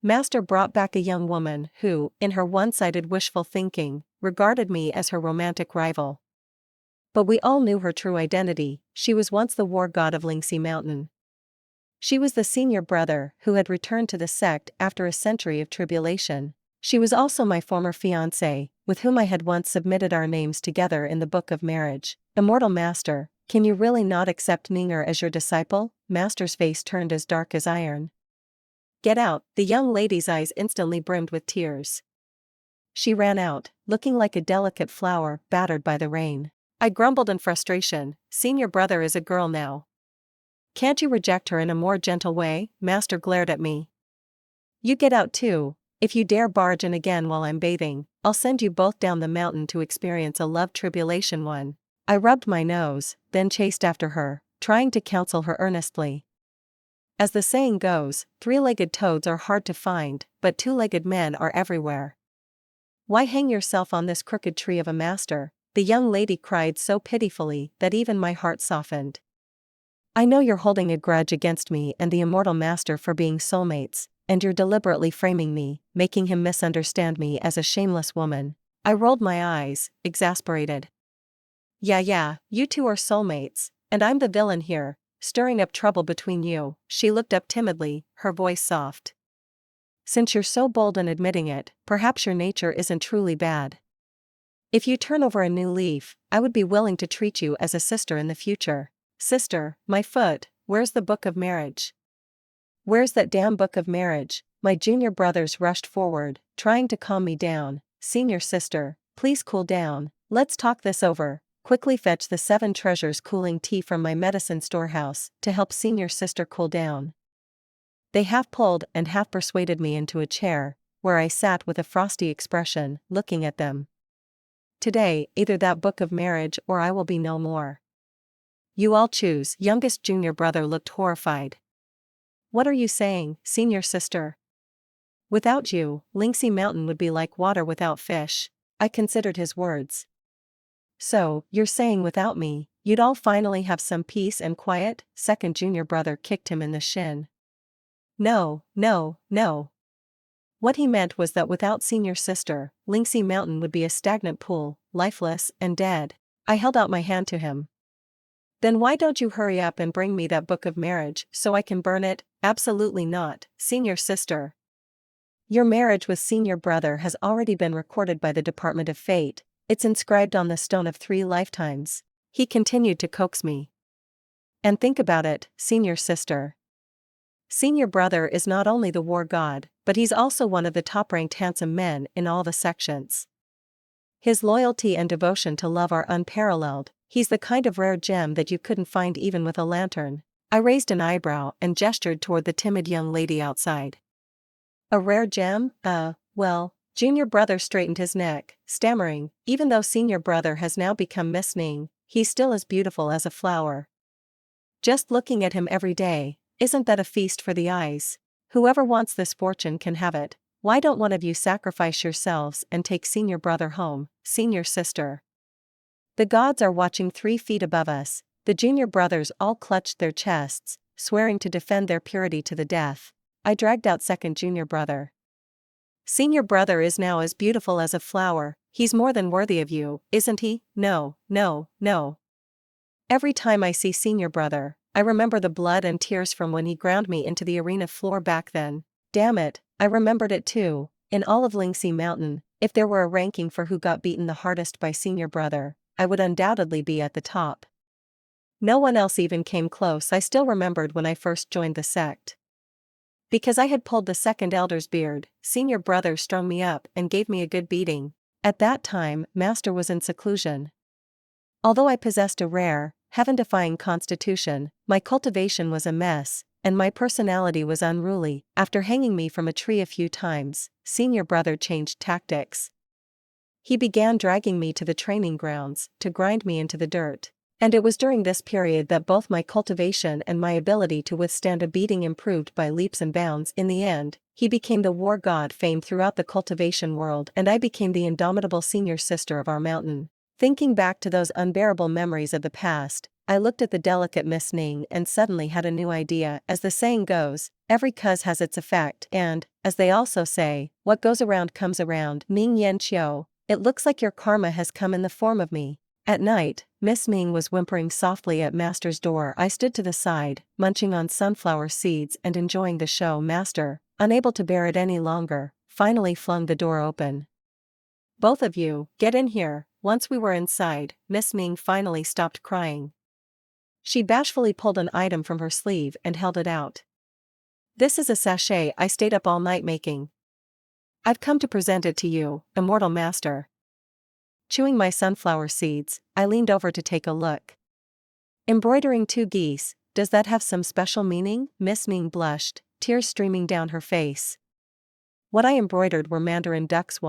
Master brought back a young woman who, in her one-sided wishful thinking, regarded me as her romantic rival. But we all knew her true identity. She was once the war god of Lingxi Mountain. She was the senior brother who had returned to the sect after a century of tribulation. She was also my former fiancé, with whom I had once submitted our names together in the book of marriage. Immortal Master, can you really not accept Ninger as your disciple? Master's face turned as dark as iron. Get out, the young lady's eyes instantly brimmed with tears. She ran out, looking like a delicate flower battered by the rain. I grumbled in frustration, senior brother is a girl now. Can't you reject her in a more gentle way? Master glared at me. You get out too. If you dare barge in again while I'm bathing, I'll send you both down the mountain to experience a love tribulation one. I rubbed my nose, then chased after her, trying to counsel her earnestly. As the saying goes, three-legged toads are hard to find, but two-legged men are everywhere. Why hang yourself on this crooked tree of a master? The young lady cried so pitifully that even my heart softened. I know you're holding a grudge against me and the immortal master for being soulmates, and you're deliberately framing me, making him misunderstand me as a shameless woman. I rolled my eyes, exasperated. Yeah, you two are soulmates, and I'm the villain here, stirring up trouble between you. She looked up timidly, her voice soft. Since you're so bold in admitting it, perhaps your nature isn't truly bad. If you turn over a new leaf, I would be willing to treat you as a sister in the future. Sister, my foot, where's the book of marriage? Where's that damn book of marriage? My junior brothers rushed forward, trying to calm me down. Senior sister, please cool down, let's talk this over. Quickly fetch the 7 treasures cooling tea from my medicine storehouse to help senior sister cool down. They half pulled and half persuaded me into a chair, where I sat with a frosty expression, looking at them. Today, either that book of marriage or I will be no more. You all choose. Youngest junior brother looked horrified. What are you saying, senior sister? Without you, Lingxi Mountain would be like water without fish. I considered his words. So, you're saying without me, you'd all finally have some peace and quiet? Second junior brother kicked him in the shin. No. What he meant was that without senior sister, Lingxi Mountain would be a stagnant pool, lifeless and dead. I held out my hand to him. Then why don't you hurry up and bring me that book of marriage so I can burn it? Absolutely not, senior sister. Your marriage with senior brother has already been recorded by the Department of Fate. It's inscribed on the stone of 3 lifetimes. He continued to coax me. And think about it, senior sister. Senior brother is not only the war god, but he's also one of the top-ranked handsome men in all the sections. His loyalty and devotion to love are unparalleled. He's the kind of rare gem that you couldn't find even with a lantern. I raised an eyebrow and gestured toward the timid young lady outside. A rare gem? Well, junior brother straightened his neck, stammering, even though senior brother has now become Miss Ning, he's still as beautiful as a flower. Just looking at him every day, isn't that a feast for the eyes? Whoever wants this fortune can have it. Why don't one of you sacrifice yourselves and take senior brother home, senior sister? The gods are watching 3 feet above us. The junior brothers all clutched their chests, swearing to defend their purity to the death. I dragged out second junior brother. Senior brother is now as beautiful as a flower. He's more than worthy of you, isn't he? No. Every time I see senior brother, I remember the blood and tears from when he ground me into the arena floor back then. Damn it, I remembered it too. In all of Lingxi Mountain, if there were a ranking for who got beaten the hardest by senior brother, I would undoubtedly be at the top. No one else even came close. I still remembered when I first joined the sect. Because I had pulled the second elder's beard, senior brother strung me up and gave me a good beating. At that time, master was in seclusion. Although I possessed a rare, heaven-defying constitution, my cultivation was a mess, and my personality was unruly. After hanging me from a tree a few times, senior brother changed tactics. He began dragging me to the training grounds, to grind me into the dirt. And it was during this period that both my cultivation and my ability to withstand a beating improved by leaps and bounds. In the end, he became the war god famed throughout the cultivation world, and I became the indomitable senior sister of our mountain. Thinking back to those unbearable memories of the past, I looked at the delicate Miss Ning and suddenly had a new idea. As the saying goes, every cause has its effect, and, as they also say, what goes around comes around. Ning Yan Qiu, it looks like your karma has come in the form of me. At night, Miss Ming was whimpering softly at Master's door. I stood to the side, munching on sunflower seeds and enjoying the show. Master, unable to bear it any longer, finally flung the door open. Both of you, get in here. Once we were inside, Miss Ming finally stopped crying. She bashfully pulled an item from her sleeve and held it out. This is a sachet I stayed up all night making. I've come to present it to you, immortal master. Chewing my sunflower seeds, I leaned over to take a look. Embroidering 2 geese, does that have some special meaning? Miss Ming blushed, tears streaming down her face. What I embroidered were Mandarin ducks.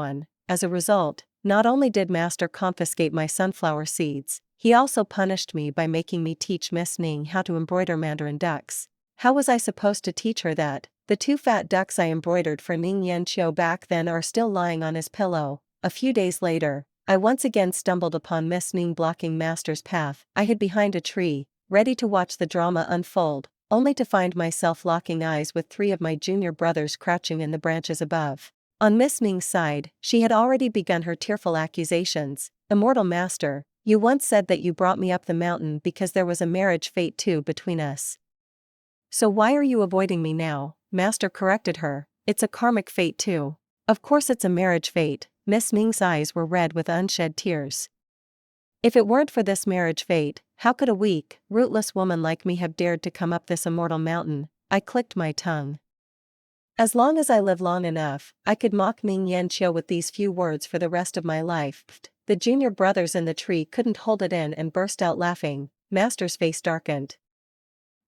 As a result, not only did Master confiscate my sunflower seeds, he also punished me by making me teach Miss Ning how to embroider Mandarin ducks. How was I supposed to teach her that? The 2 fat ducks I embroidered for Ning Yan Qiu back then are still lying on his pillow. A few days later, I once again stumbled upon Miss Ning blocking Master's path. I hid behind a tree, ready to watch the drama unfold, only to find myself locking eyes with 3 of my junior brothers crouching in the branches above. On Miss Ming's side, she had already begun her tearful accusations. Immortal Master, you once said that you brought me up the mountain because there was a marriage fate too between us. So why are you avoiding me now? Master corrected her, it's a karmic fate too. Of course it's a marriage fate. Miss Ming's eyes were red with unshed tears. If it weren't for this marriage fate, how could a weak, rootless woman like me have dared to come up this immortal mountain? I clicked my tongue. As long as I live long enough, I could mock Ning Yan Qiu with these few words for the rest of my life. The junior brothers in the tree couldn't hold it in and burst out laughing. Master's face darkened.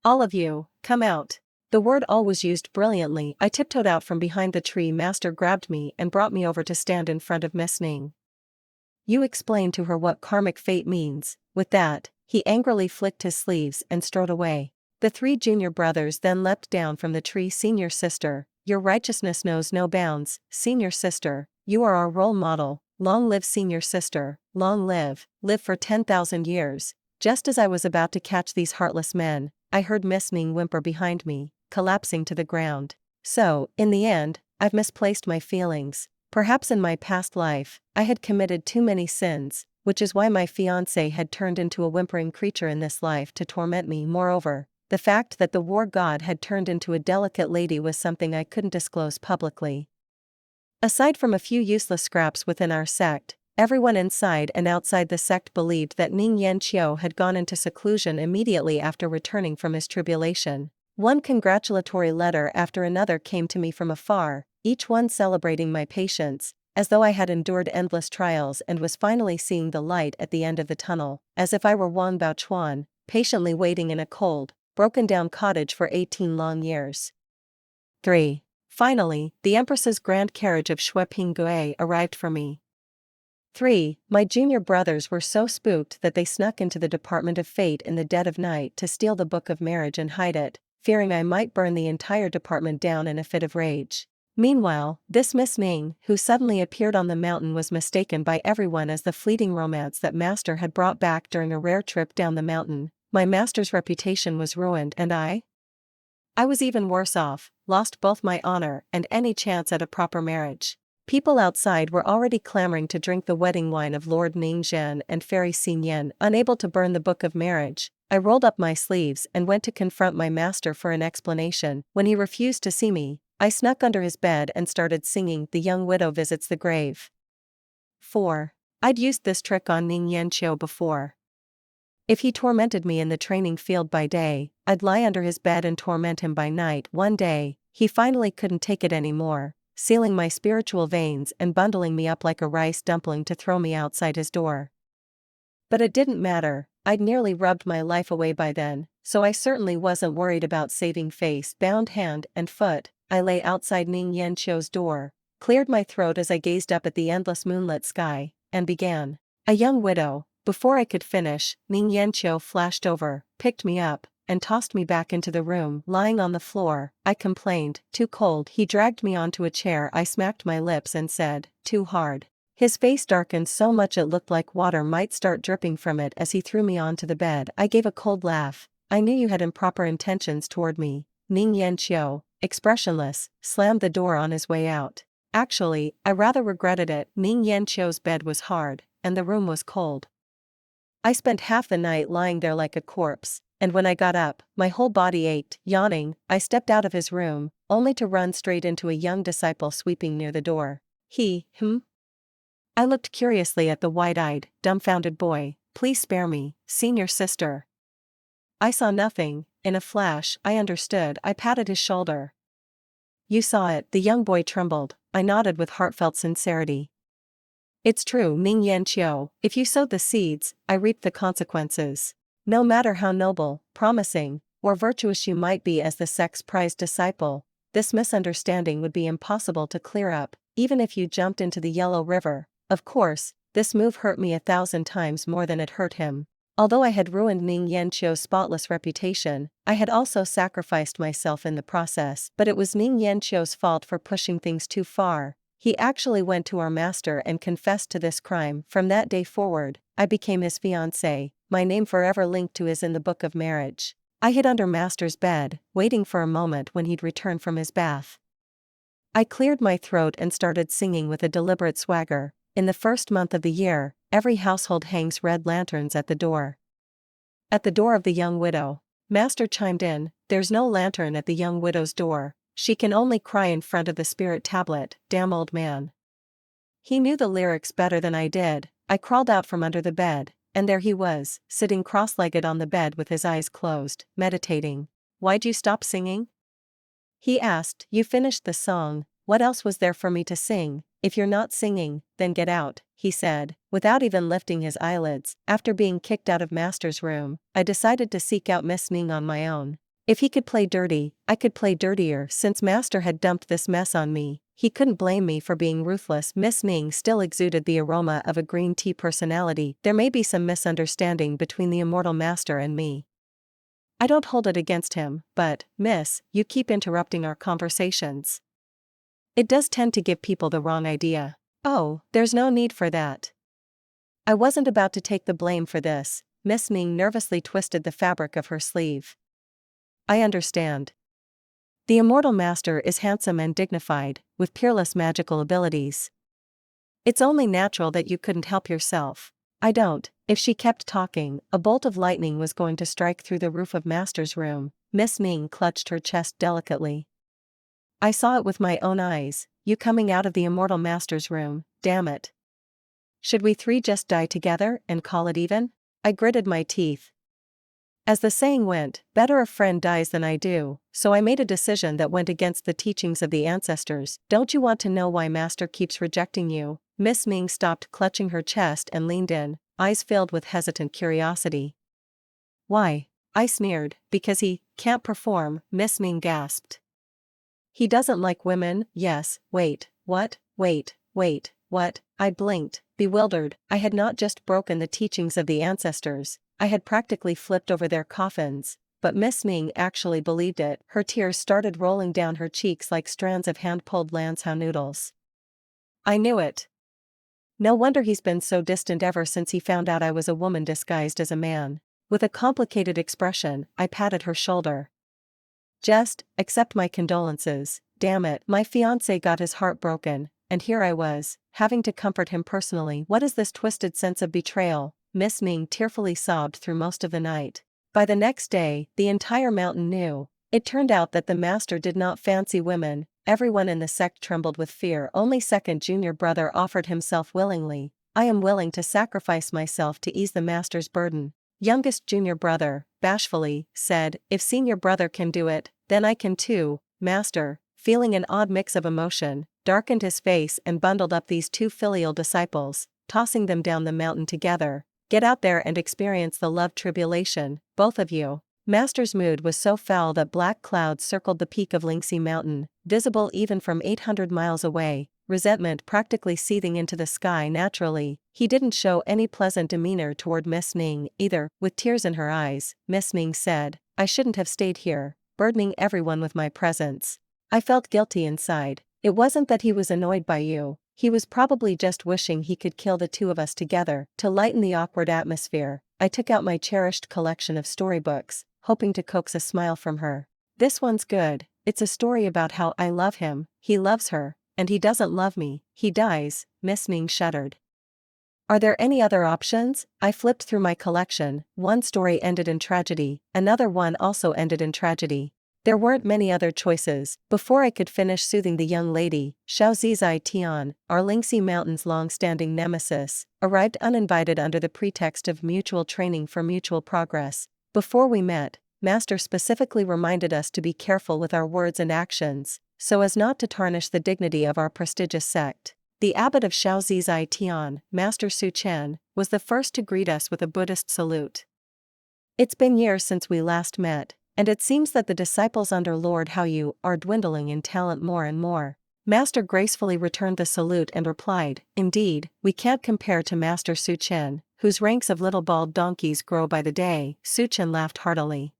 All of you, come out. The word all was used brilliantly. I tiptoed out from behind the tree. Master grabbed me and brought me over to stand in front of Miss Ning. You explain to her what karmic fate means. With that, he angrily flicked his sleeves and strode away. The 3 junior brothers then leapt down from the tree. Senior sister, your righteousness knows no bounds. Senior sister, you are our role model. Long live senior sister, long live for 10,000 years. Just as I was about to catch these heartless men, I heard Miss Ning whimper behind me, collapsing to the ground. So, in the end, I've misplaced my feelings. Perhaps in my past life, I had committed too many sins, which is why my fiancé had turned into a whimpering creature in this life to torment me. Moreover, the fact that the war god had turned into a delicate lady was something I couldn't disclose publicly. Aside from a few useless scraps within our sect, everyone inside and outside the sect believed that Ning Yan Qiu had gone into seclusion immediately after returning from his tribulation. One congratulatory letter after another came to me from afar, each one celebrating my patience, as though I had endured endless trials and was finally seeing the light at the end of the tunnel, as if I were Wang Baochuan, patiently waiting in a cold, broken-down cottage for 18 long years. 3. Finally, the Empress's grand carriage of Shueping Gui arrived for me. 3. My junior brothers were so spooked that they snuck into the Department of Fate in the dead of night to steal the Book of Marriage and hide it, fearing I might burn the entire department down in a fit of rage. Meanwhile, this Miss Ming, who suddenly appeared on the mountain, was mistaken by everyone as the fleeting romance that Master had brought back during a rare trip down the mountain. My Master's reputation was ruined, and I was even worse off, lost both my honor and any chance at a proper marriage. People outside were already clamoring to drink the wedding wine of Lord Ningzhen and Fairy Xinyan. Unable to burn the Book of Marriage, I rolled up my sleeves and went to confront my master for an explanation. When he refused to see me, I snuck under his bed and started singing The Young Widow Visits the Grave. 4. I'd used this trick on Ning Yan Qiu before. If he tormented me in the training field by day, I'd lie under his bed and torment him by night. One day, he finally couldn't take it anymore, sealing my spiritual veins and bundling me up like a rice dumpling to throw me outside his door. But it didn't matter, I'd nearly rubbed my life away by then, so I certainly wasn't worried about saving face. Bound hand and foot, I lay outside Ning Yan Qiu's door, cleared my throat as I gazed up at the endless moonlit sky, and began. A young widow. Before I could finish, Ning Yan Qiu flashed over, picked me up, and tossed me back into the room. Lying on the floor, I complained, too cold. He dragged me onto a chair. I smacked my lips and said, too hard. His face darkened so much it looked like water might start dripping from it as he threw me onto the bed. I gave a cold laugh. I knew you had improper intentions toward me, Ning Yan Qiu, expressionless, slammed the door on his way out. Actually, I rather regretted it. Ming Yanqiu's bed was hard, and the room was cold. I spent half the night lying there like a corpse, and when I got up, my whole body ached. Yawning, I stepped out of his room, only to run straight into a young disciple sweeping near the door. I looked curiously at the wide-eyed, dumbfounded boy. Please spare me, senior sister. I saw nothing. In a flash, I understood. I patted his shoulder. You saw it. The young boy trembled. I nodded with heartfelt sincerity. It's true, Ming Yanqiu, if you sowed the seeds, I reaped the consequences. No matter how noble, promising, or virtuous you might be as the sect's prized disciple, this misunderstanding would be impossible to clear up, even if you jumped into the Yellow River. Of course, this move hurt me 1,000 times more than it hurt him. Although I had ruined Ming Yanqiu's spotless reputation, I had also sacrificed myself in the process. But it was Ming Yanqiu's fault for pushing things too far. He actually went to our master and confessed to this crime. From that day forward, I became his fiancé, my name forever linked to his in the book of marriage. I hid under master's bed, waiting for a moment when he'd return from his bath. I cleared my throat and started singing with a deliberate swagger. In the first month of the year, every household hangs red lanterns at the door. At the door of the young widow, master chimed in, there's no lantern at the young widow's door. She can only cry in front of the spirit tablet. Damn old man. He knew the lyrics better than I did. I crawled out from under the bed, and there he was, sitting cross-legged on the bed with his eyes closed, meditating. Why'd you stop singing? He asked. You finished the song. What else was there for me to sing? If you're not singing, then get out, he said, without even lifting his eyelids. After being kicked out of master's room, I decided to seek out Miss Ming on my own. If he could play dirty, I could play dirtier. Since master had dumped this mess on me, he couldn't blame me for being ruthless. Miss Ming still exuded the aroma of a green tea personality. There may be some misunderstanding between the immortal master and me. I don't hold it against him, but, miss, you keep interrupting our conversations. It does tend to give people the wrong idea. Oh, there's no need for that. I wasn't about to take the blame for this. Miss Ming nervously twisted the fabric of her sleeve. I understand. The immortal master is handsome and dignified, with peerless magical abilities. It's only natural that you couldn't help yourself. I don't. If she kept talking, a bolt of lightning was going to strike through the roof of master's room. Miss Ming clutched her chest delicately. I saw it with my own eyes, you coming out of the immortal master's room. Damn it. Should we three just die together and call it even? I gritted my teeth. As the saying went, better a friend dies than I do, so I made a decision that went against the teachings of the ancestors. Don't you want to know why master keeps rejecting you? Miss Ming stopped clutching her chest and leaned in, eyes filled with hesitant curiosity. Why? I sneered. Because he can't perform, Miss Ming gasped. He doesn't like women. Yes, wait, what? Wait, what? I blinked, bewildered. I had not just broken the teachings of the ancestors, I had practically flipped over their coffins, but Miss Ming actually believed it. Her tears started rolling down her cheeks like strands of hand-pulled Lansau noodles. I knew it. No wonder he's been so distant ever since he found out I was a woman disguised as a man. With a complicated expression, I patted her shoulder. Just, accept my condolences. Damn it, my fiancé got his heart broken, and here I was, having to comfort him personally. What is this twisted sense of betrayal? Miss Ming tearfully sobbed through most of the night. By the next day, the entire mountain knew. It turned out that the master did not fancy women. Everyone in the sect trembled with fear. Only second junior brother offered himself willingly. I am willing to sacrifice myself to ease the master's burden. Youngest junior brother, bashfully, said, if senior brother can do it, then I can too. Master, feeling an odd mix of emotion, darkened his face and bundled up these two filial disciples, tossing them down the mountain together. Get out there and experience the love tribulation, both of you. Master's mood was so foul that black clouds circled the peak of Lingxi mountain, visible even from 800 miles away, resentment practically seething into the sky naturally. He didn't show any pleasant demeanor toward Miss Ming either. With tears in her eyes, Miss Ming said, I shouldn't have stayed here, burdening everyone with my presence. I felt guilty inside. It wasn't that he was annoyed by you, he was probably just wishing he could kill the two of us together. To lighten the awkward atmosphere, I took out my cherished collection of storybooks, hoping to coax a smile from her. This one's good, it's a story about how I love him, he loves her, and he doesn't love me, he dies." Miss Ming shuddered. "Are there any other options?" I flipped through my collection. One story ended in tragedy, another one also ended in tragedy. There weren't many other choices. Before I could finish soothing the young lady, Xiaozizai Tian, our Lingxi Mountain's long-standing nemesis, arrived uninvited under the pretext of mutual training for mutual progress. Before we met, Master specifically reminded us to be careful with our words and actions, so as not to tarnish the dignity of our prestigious sect. The abbot of Xiaozizai Tian, Master Su Chen, was the first to greet us with a Buddhist salute. "It's been years since we last met, and it seems that the disciples under Lord Haoyu are dwindling in talent more and more." Master gracefully returned the salute and replied, "Indeed, we can't compare to Master Su Chen, whose ranks of little bald donkeys grow by the day." Su Chen laughed heartily.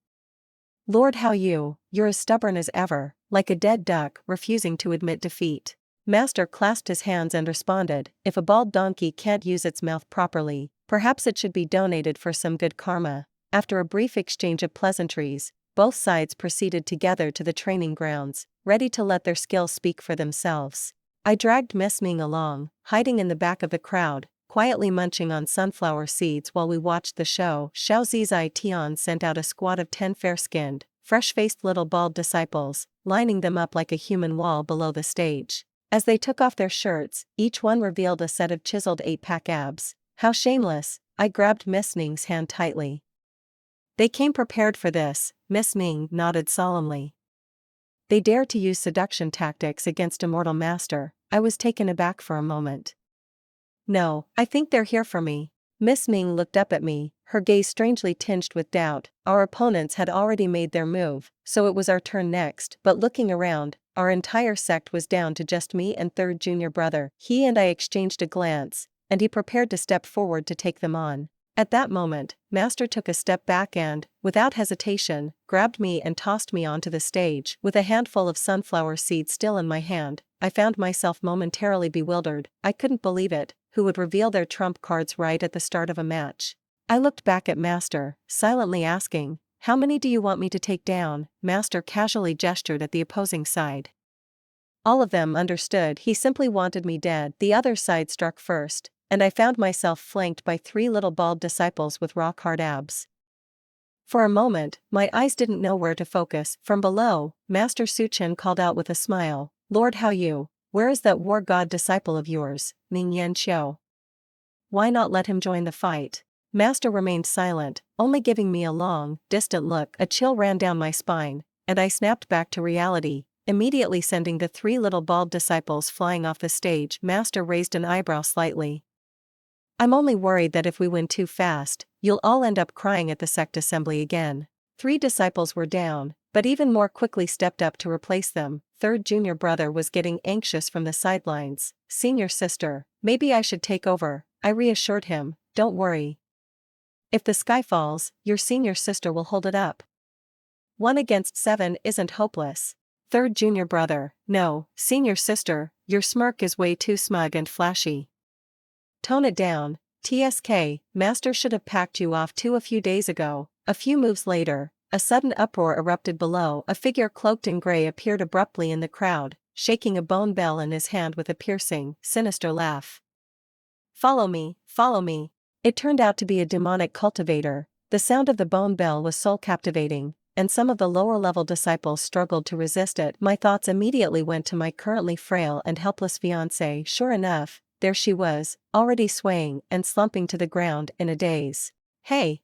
"Lord Haoyu, you're as stubborn as ever, like a dead duck refusing to admit defeat." Master clasped his hands and responded, "If a bald donkey can't use its mouth properly, perhaps it should be donated for some good karma." After a brief exchange of pleasantries, both sides proceeded together to the training grounds, ready to let their skills speak for themselves. I dragged Miss Ming along, hiding in the back of the crowd, quietly munching on sunflower seeds while we watched the show. Xiaozizai Tian sent out a squad of 10 fair-skinned, fresh-faced little bald disciples, lining them up like a human wall below the stage. As they took off their shirts, each one revealed a set of chiseled 8-pack abs. "How shameless!" I grabbed Miss Ming's hand tightly. "They came prepared for this," Miss Ming nodded solemnly. "They dare to use seduction tactics against a mortal master." I was taken aback for a moment. "No, I think they're here for me." Miss Ming looked up at me, her gaze strangely tinged with doubt. Our opponents had already made their move, so it was our turn next, but looking around, our entire sect was down to just me and third junior brother. He and I exchanged a glance, and he prepared to step forward to take them on. At that moment, Master took a step back and, without hesitation, grabbed me and tossed me onto the stage. With a handful of sunflower seeds still in my hand, I found myself momentarily bewildered. I couldn't believe it. Who would reveal their trump cards right at the start of a match? I looked back at Master, silently asking, "How many do you want me to take down?" Master casually gestured at the opposing side. All of them understood he simply wanted me dead. The other side struck first, and I found myself flanked by 3 little bald disciples with rock-hard abs. For a moment, my eyes didn't know where to focus. From below, Master Su Chen called out with a smile, "Lord Haoyu, where is that war god disciple of yours, Ning Yan Xiu? Why not let him join the fight?" Master remained silent, only giving me a long, distant look. A chill ran down my spine, and I snapped back to reality, immediately sending the 3 little bald disciples flying off the stage. Master raised an eyebrow slightly. "I'm only worried that if we win too fast, you'll all end up crying at the sect assembly again." 3 disciples were down, but even more quickly stepped up to replace them. Third junior brother was getting anxious from the sidelines. "Senior sister, maybe I should take over," I reassured him. "Don't worry. If the sky falls, your senior sister will hold it up. 1 against 7 isn't hopeless." Third junior brother, "No, senior sister, your smirk is way too smug and flashy. Tone it down. TSK, Master should have packed you off too a few days ago." A few moves later, a sudden uproar erupted below. A figure cloaked in gray appeared abruptly in the crowd, shaking a bone bell in his hand with a piercing, sinister laugh. "Follow me, follow me." It turned out to be a demonic cultivator. The sound of the bone bell was soul-captivating, and some of the lower-level disciples struggled to resist it. My thoughts immediately went to my currently frail and helpless fiancé. Sure enough, there she was, already swaying and slumping to the ground in a daze. "Hey!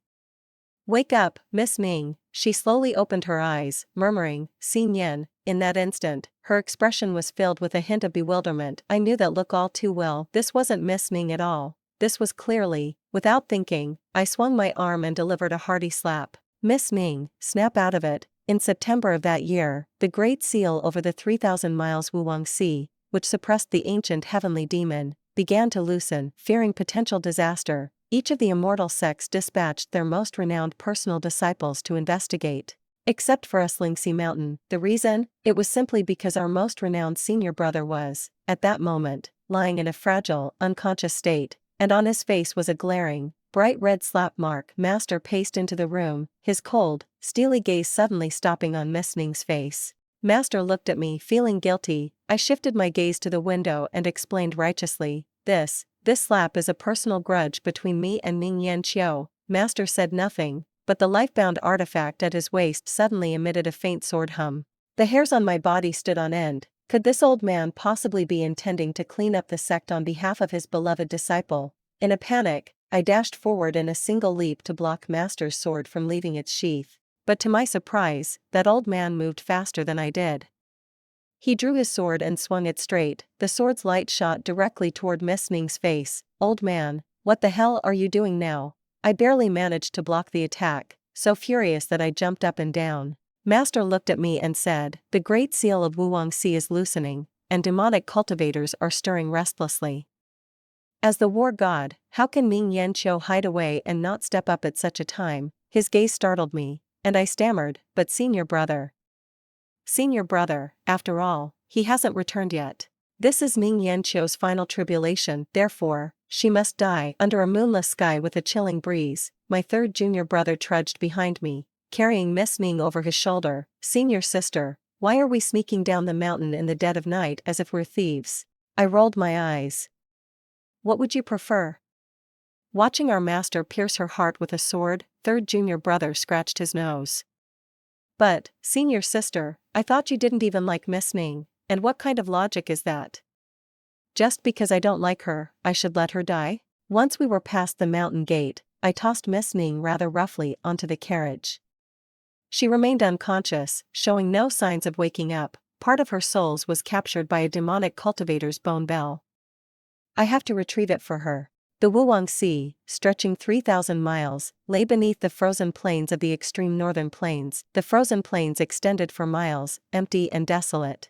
Wake up, Miss Ming." She slowly opened her eyes, murmuring, "Xin Yan." In that instant, her expression was filled with a hint of bewilderment. I knew that look all too well. This wasn't Miss Ming at all. This was clearly, without thinking, I swung my arm and delivered a hearty slap. "Miss Ming, snap out of it." In September of that year, the Great Seal over the 3,000 miles Wuwang Sea, which suppressed the ancient heavenly demon, began to loosen. Fearing potential disaster, each of the immortal sects dispatched their most renowned personal disciples to investigate. Except for us Lingxi Mountain. The reason? It was simply because our most renowned senior brother was, at that moment, lying in a fragile, unconscious state, and on his face was a glaring, bright red slap mark. Master paced into the room, his cold, steely gaze suddenly stopping on Miss Ming's face. Master looked at me, feeling guilty. I shifted my gaze to the window and explained righteously, This slap is a personal grudge between me and Ning Yanqiu." Master said nothing, but the life-bound artifact at his waist suddenly emitted a faint sword hum. The hairs on my body stood on end. Could this old man possibly be intending to clean up the sect on behalf of his beloved disciple? In a panic, I dashed forward in a single leap to block Master's sword from leaving its sheath. But to my surprise, that old man moved faster than I did. He drew his sword and swung it straight. The sword's light shot directly toward Miss Ning's face. "Old man, what the hell are you doing now?" I barely managed to block the attack, so furious that I jumped up and down. Master looked at me and said, "The great seal of Wuangxi is loosening, and demonic cultivators are stirring restlessly. As the war god, how can Ning Yanqiu hide away and not step up at such a time?" His gaze startled me, and I stammered, "But senior brother. Senior brother, after all, he hasn't returned yet. This is Ning Yanqiu's final tribulation, therefore, she must die under a moonless sky with a chilling breeze." My third junior brother trudged behind me, carrying Miss Ning over his shoulder. "Senior sister, why are we sneaking down the mountain in the dead of night as if we're thieves?" I rolled my eyes. "What would you prefer? Watching our master pierce her heart with a sword?" Third junior brother scratched his nose. "But, senior sister, I thought you didn't even like Miss Ning, and what kind of logic is that? Just because I don't like her, I should let her die?" Once we were past the mountain gate, I tossed Miss Ning rather roughly onto the carriage. She remained unconscious, showing no signs of waking up. Part of her soul was captured by a demonic cultivator's bone bell. I have to retrieve it for her. The Wuangxi, stretching 3,000 miles, lay beneath the frozen plains of the extreme northern plains. The frozen plains extended for miles, empty and desolate.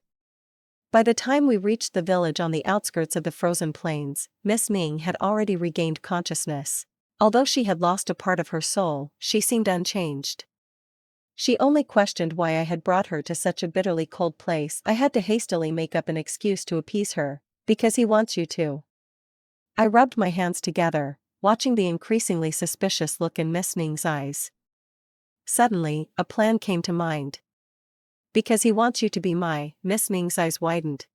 By the time we reached the village on the outskirts of the frozen plains, Miss Ning had already regained consciousness. Although she had lost a part of her soul, she seemed unchanged. She only questioned why I had brought her to such a bitterly cold place. I had to hastily make up an excuse to appease her. "Because he wants you to." I rubbed my hands together, watching the increasingly suspicious look in Miss Ning's eyes. Suddenly, a plan came to mind. "Because he wants you to be my..." Miss Ning's eyes widened.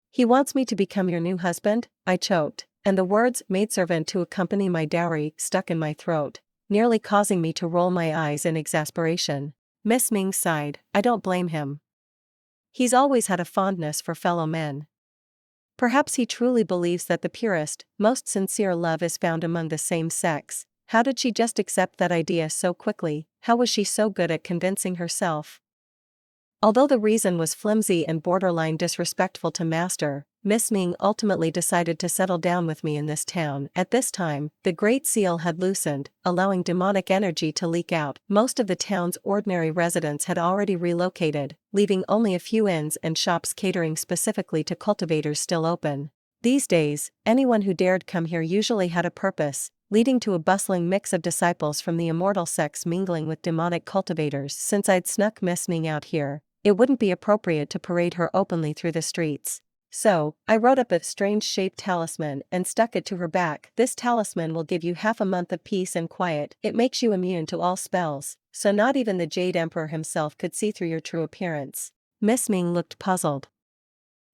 "He wants me to become your new husband?" I choked, and the words "maidservant to accompany my dowry" stuck in my throat, nearly causing me to roll my eyes in exasperation. Miss Ning sighed. "I don't blame him. He's always had a fondness for fellow men. Perhaps he truly believes that the purest, most sincere love is found among the same sex." How did she just accept that idea so quickly? How was she so good at convincing herself? Although the reason was flimsy and borderline disrespectful to Master, Miss Ning ultimately decided to settle down with me in this town. At this time, the Great Seal had loosened, allowing demonic energy to leak out. Most of the town's ordinary residents had already relocated, leaving only a few inns and shops catering specifically to cultivators still open. These days, anyone who dared come here usually had a purpose, leading to a bustling mix of disciples from the immortal sects mingling with demonic cultivators. Since I'd snuck Miss Ning out here, it wouldn't be appropriate to parade her openly through the streets. So, I wrote up a strange-shaped talisman and stuck it to her back. "This talisman will give you half a month of peace and quiet. It makes you immune to all spells, so not even the Jade Emperor himself could see through your true appearance." Miss Ning looked puzzled.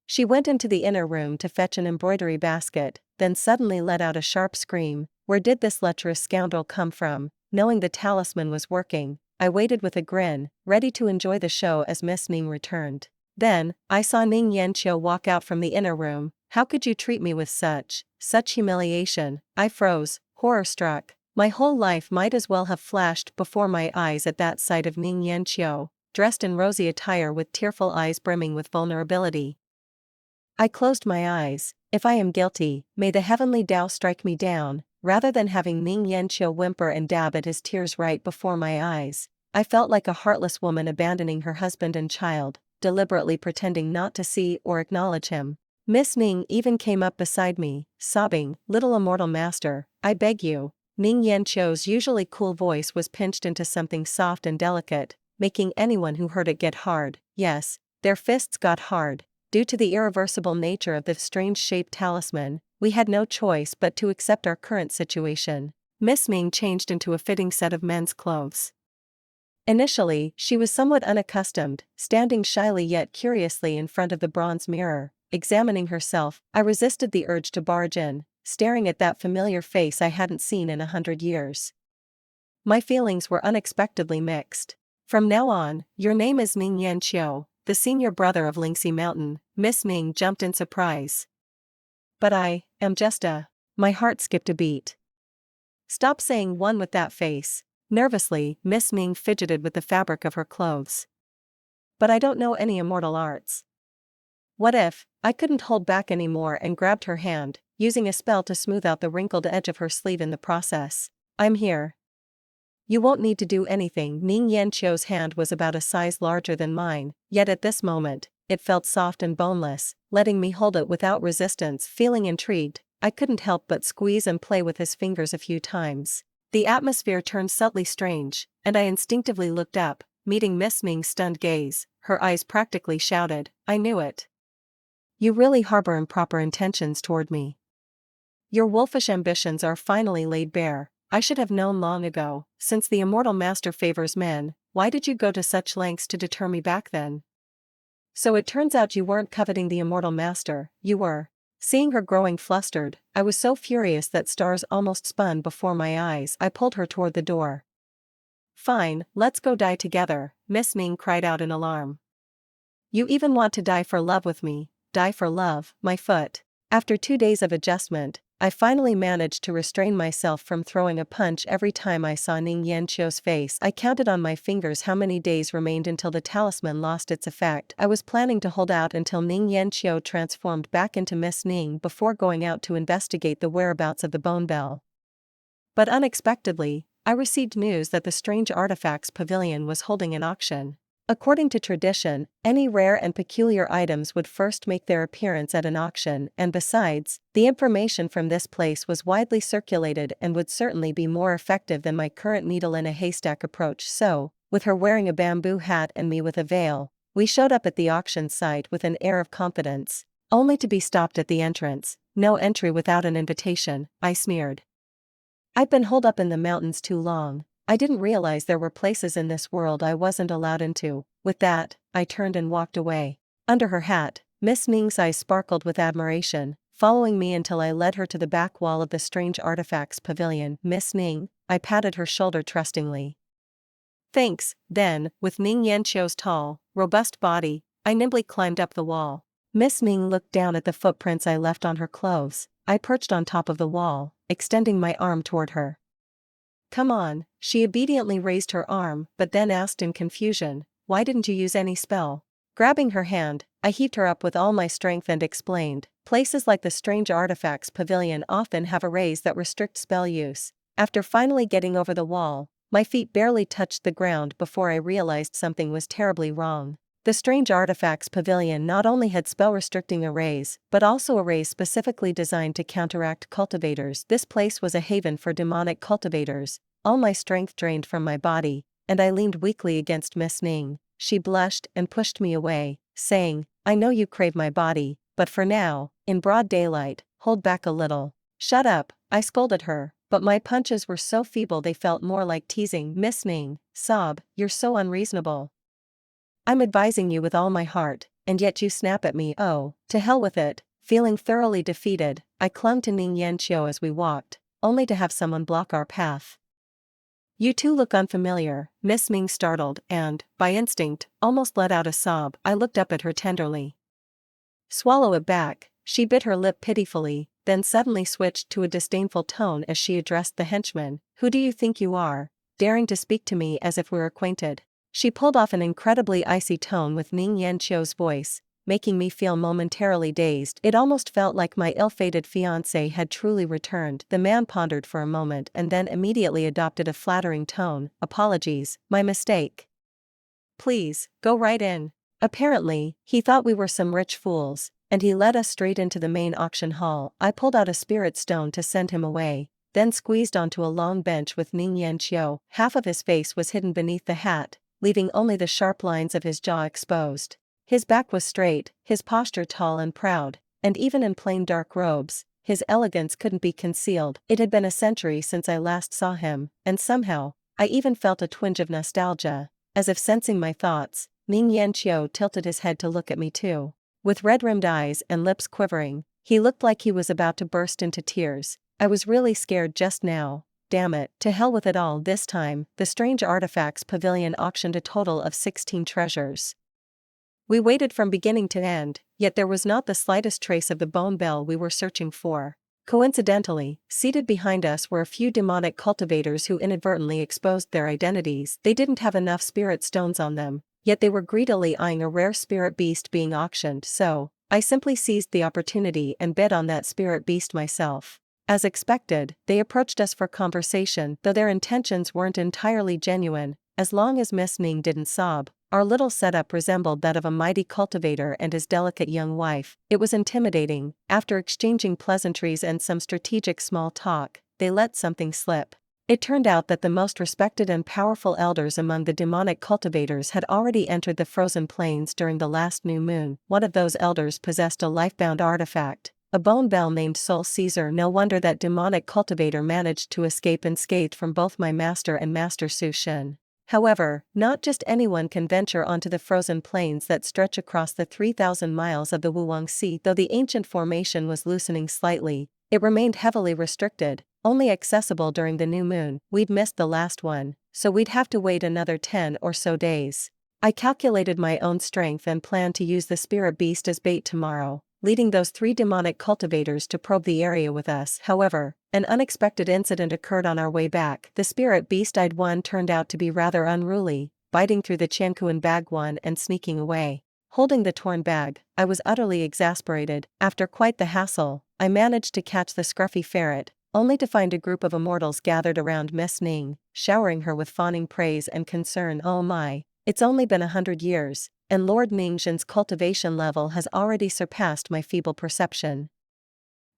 She went into the inner room to fetch an embroidery basket, then suddenly let out a sharp scream. Where did this lecherous scoundrel come from? Knowing the talisman was working, I waited with a grin, ready to enjoy the show as Miss Ning returned. Then, I saw Ning Yanqiu walk out from the inner room. "How could you treat me with such humiliation?" I froze, horror-struck. My whole life might as well have flashed before my eyes at that sight of Ning Yanqiu, dressed in rosy attire with tearful eyes brimming with vulnerability. I closed my eyes. If I am guilty, may the heavenly Tao strike me down. Rather than having Ning Yanqiu whimper and dab at his tears right before my eyes, I felt like a heartless woman abandoning her husband and child, deliberately pretending not to see or acknowledge him. Miss Ning even came up beside me, sobbing, "Little immortal master, I beg you." Ning Yanqiu's usually cool voice was pinched into something soft and delicate, making anyone who heard it get hard. Yes, their fists got hard. Due to the irreversible nature of the strange-shaped talisman, we had no choice but to accept our current situation. Miss Ming changed into a fitting set of men's clothes. Initially, she was somewhat unaccustomed, standing shyly yet curiously in front of the bronze mirror, examining herself. I resisted the urge to barge in, staring at that familiar face I hadn't seen in 100 years. My feelings were unexpectedly mixed. From now on, your name is Ming Yanqiu, the senior brother of Lingxi Mountain. Miss Ming jumped in surprise. But I am just a. My heart skipped a beat. Stop saying one with that face. Nervously, Miss Ming fidgeted with the fabric of her clothes. But I don't know any immortal arts. What if? I couldn't hold back anymore and grabbed her hand, using a spell to smooth out the wrinkled edge of her sleeve in the process. I'm here. You won't need to do anything. Ming Yanqiu's hand was about a size larger than mine, yet at this moment, it felt soft and boneless, letting me hold it without resistance. Feeling intrigued, I couldn't help but squeeze and play with his fingers a few times. The atmosphere turned subtly strange, and I instinctively looked up, meeting Miss Ming's stunned gaze. Her eyes practically shouted, I knew it. You really harbor improper intentions toward me. Your wolfish ambitions are finally laid bare. I should have known long ago. Since the immortal master favors men, why did you go to such lengths to deter me back then? So it turns out you weren't coveting the immortal master, you were. Seeing her growing flustered, I was so furious that stars almost spun before my eyes. I pulled her toward the door. Fine, let's go die together, Miss Ming cried out in alarm. You even want to die for love with me? Die for love, my foot. After 2 days of adjustment, I finally managed to restrain myself from throwing a punch every time I saw Ming Yanqiu's face. I counted on my fingers how many days remained until the talisman lost its effect. I was planning to hold out until Ming Yanqiu transformed back into Miss Ming before going out to investigate the whereabouts of the bone bell. But unexpectedly, I received news that the strange artifacts pavilion was holding an auction. According to tradition, any rare and peculiar items would first make their appearance at an auction, and besides, the information from this place was widely circulated and would certainly be more effective than my current needle in a haystack approach. So, with her wearing a bamboo hat and me with a veil, we showed up at the auction site with an air of confidence, only to be stopped at the entrance. No entry without an invitation, I sneered. I'd been holed up in the mountains too long. I didn't realize there were places in this world I wasn't allowed into. With that, I turned and walked away. Under her hat, Miss Ming's eyes sparkled with admiration, following me until I led her to the back wall of the strange artifacts pavilion. Miss Ming, I patted her shoulder trustingly. Thanks. Then, with Ming Yanqiu's tall, robust body, I nimbly climbed up the wall. Miss Ming looked down at the footprints I left on her clothes. I perched on top of the wall, extending my arm toward her. Come on. She obediently raised her arm, but then asked in confusion, why didn't you use any spell? Grabbing her hand, I heaved her up with all my strength and explained, places like the strange artifacts pavilion often have arrays that restrict spell use. After finally getting over the wall, my feet barely touched the ground before I realized something was terribly wrong. The strange artifacts pavilion not only had spell-restricting arrays, but also arrays specifically designed to counteract cultivators. This place was a haven for demonic cultivators. All my strength drained from my body, and I leaned weakly against Miss Ming. She blushed and pushed me away, saying, I know you crave my body, but for now, in broad daylight, hold back a little. Shut up, I scolded her, but my punches were so feeble they felt more like teasing. Miss Ming, sob, you're so unreasonable. I'm advising you with all my heart, and yet you snap at me. Oh, to hell with it. Feeling thoroughly defeated, I clung to Ming Yanqiu as we walked, only to have someone block our path. You two look unfamiliar, Miss Ming startled and, by instinct, almost let out a sob. I looked up at her tenderly. Swallow it back, she bit her lip pitifully, then suddenly switched to a disdainful tone as she addressed the henchman. Who do you think you are, daring to speak to me as if we're acquainted? She pulled off an incredibly icy tone with Ming Yanqiu's voice, making me feel momentarily dazed. It almost felt like my ill-fated fiancé had truly returned. The man pondered for a moment and then immediately adopted a flattering tone. Apologies, my mistake. Please, go right in. Apparently, he thought we were some rich fools, and he led us straight into the main auction hall. I pulled out a spirit stone to send him away, then squeezed onto a long bench with Ming Yanqiu. Half of his face was hidden beneath the hat, leaving only the sharp lines of his jaw exposed. His back was straight, his posture tall and proud, and even in plain dark robes, his elegance couldn't be concealed. It had been a century since I last saw him, and somehow, I even felt a twinge of nostalgia. as if sensing my thoughts, Ning Yanqiu tilted his head to look at me too. With red-rimmed eyes and lips quivering, he looked like he was about to burst into tears. I was really scared just now. Damn it, to hell with it all this time. The strange artifacts pavilion auctioned a total of 16 treasures. We waited from beginning to end, yet there was not the slightest trace of the bone bell we were searching for. Coincidentally, seated behind us were a few demonic cultivators who inadvertently exposed their identities. They didn't have enough spirit stones on them, yet they were greedily eyeing a rare spirit beast being auctioned, so I simply seized the opportunity and bid on that spirit beast myself. As expected, they approached us for conversation, though their intentions weren't entirely genuine. As long as Miss Ning didn't sob, our little setup resembled that of a mighty cultivator and his delicate young wife. It was intimidating. After exchanging pleasantries and some strategic small talk, they let something slip. It turned out that the most respected and powerful elders among the demonic cultivators had already entered the frozen plains during the last new moon. One of those elders possessed a lifebound artifact, a bone bell named Soul Caesar. No wonder that demonic cultivator managed to escape unscathed from both my master and Master Su Shen. However, not just anyone can venture onto the frozen plains that stretch across the 3,000 miles of the Wuwang Sea. Though the ancient formation was loosening slightly, it remained heavily restricted, only accessible during the new moon. We'd missed the last one, so we'd have to wait another 10 or so days. I calculated my own strength and planned to use the spirit beast as bait tomorrow, leading those 3 demonic cultivators to probe the area with us. However, an unexpected incident occurred on our way back. The spirit beast-eyed one turned out to be rather unruly, biting through the Qiankuan bag one and sneaking away. Holding the torn bag, I was utterly exasperated. After quite the hassle, I managed to catch the scruffy ferret, only to find a group of immortals gathered around Miss Ning, showering her with fawning praise and concern. Oh my, it's only been 100 years, and Lord Ningxin's cultivation level has already surpassed my feeble perception.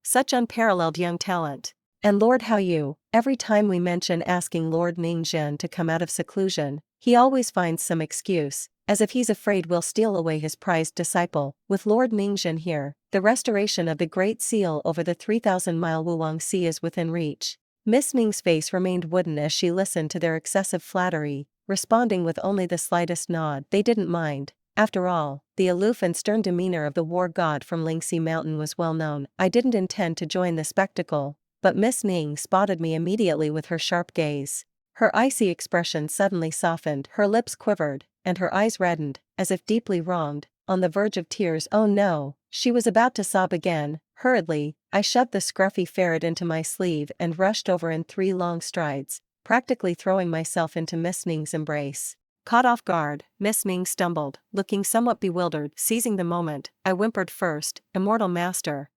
Such unparalleled young talent. And Lord Hao Yu, every time we mention asking Lord Ningxin to come out of seclusion, he always finds some excuse, as if he's afraid we'll steal away his prized disciple. With Lord Ningxin here, the restoration of the Great Seal over the 3,000-mile Wuwang Sea is within reach. Miss Ning's face remained wooden as she listened to their excessive flattery, responding with only the slightest nod. They didn't mind. After all, the aloof and stern demeanor of the war god from Lingxi Mountain was well known. I didn't intend to join the spectacle, but Miss Ning spotted me immediately with her sharp gaze. Her icy expression suddenly softened, her lips quivered, and her eyes reddened, as if deeply wronged, on the verge of tears. Oh no, she was about to sob again. Hurriedly, I shoved the scruffy ferret into my sleeve and rushed over in 3 long strides, practically throwing myself into Miss Ning's embrace. Caught off guard, Miss Ning stumbled, looking somewhat bewildered. Seizing the moment, I whimpered first, "Immortal Master.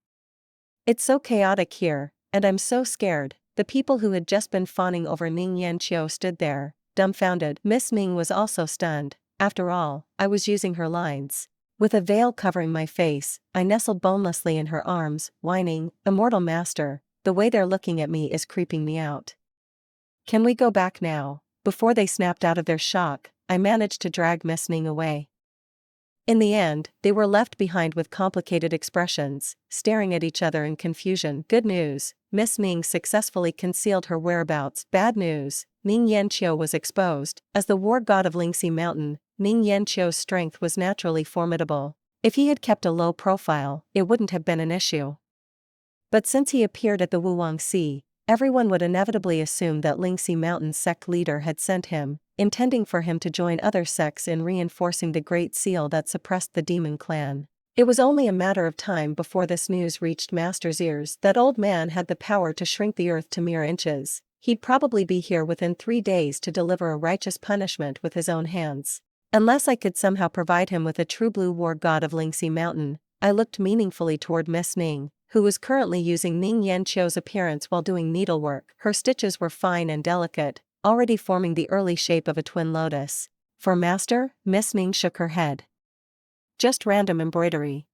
It's so chaotic here, and I'm so scared." The people who had just been fawning over Ning Yanqiu stood there, dumbfounded. Miss Ning was also stunned. After all, I was using her lines. With a veil covering my face, I nestled bonelessly in her arms, whining, "Immortal Master, the way they're looking at me is creeping me out. Can we go back now?" Before they snapped out of their shock, I managed to drag Miss Ning away. In the end, they were left behind with complicated expressions, staring at each other in confusion. Good news, Miss Ning successfully concealed her whereabouts. Bad news, Ning Yanqiu was exposed. As the war god of Lingxi Mountain, Ning Yanqiu's strength was naturally formidable. If he had kept a low profile, it wouldn't have been an issue. But since he appeared at the Wuwang Sea, everyone would inevitably assume that Lingxi Mountain's sect leader had sent him, intending for him to join other sects in reinforcing the Great Seal that suppressed the demon clan. It was only a matter of time before this news reached Master's ears. That old man had the power to shrink the earth to mere inches. He'd probably be here within 3 days to deliver a righteous punishment with his own hands. Unless I could somehow provide him with a true blue war god of Lingxi Mountain, I looked meaningfully toward Miss Ning, who was currently using Ning Yanqiu's appearance while doing needlework. Her stitches were fine and delicate, already forming the early shape of a twin lotus. For Master? Miss Ning shook her head. Just random embroidery.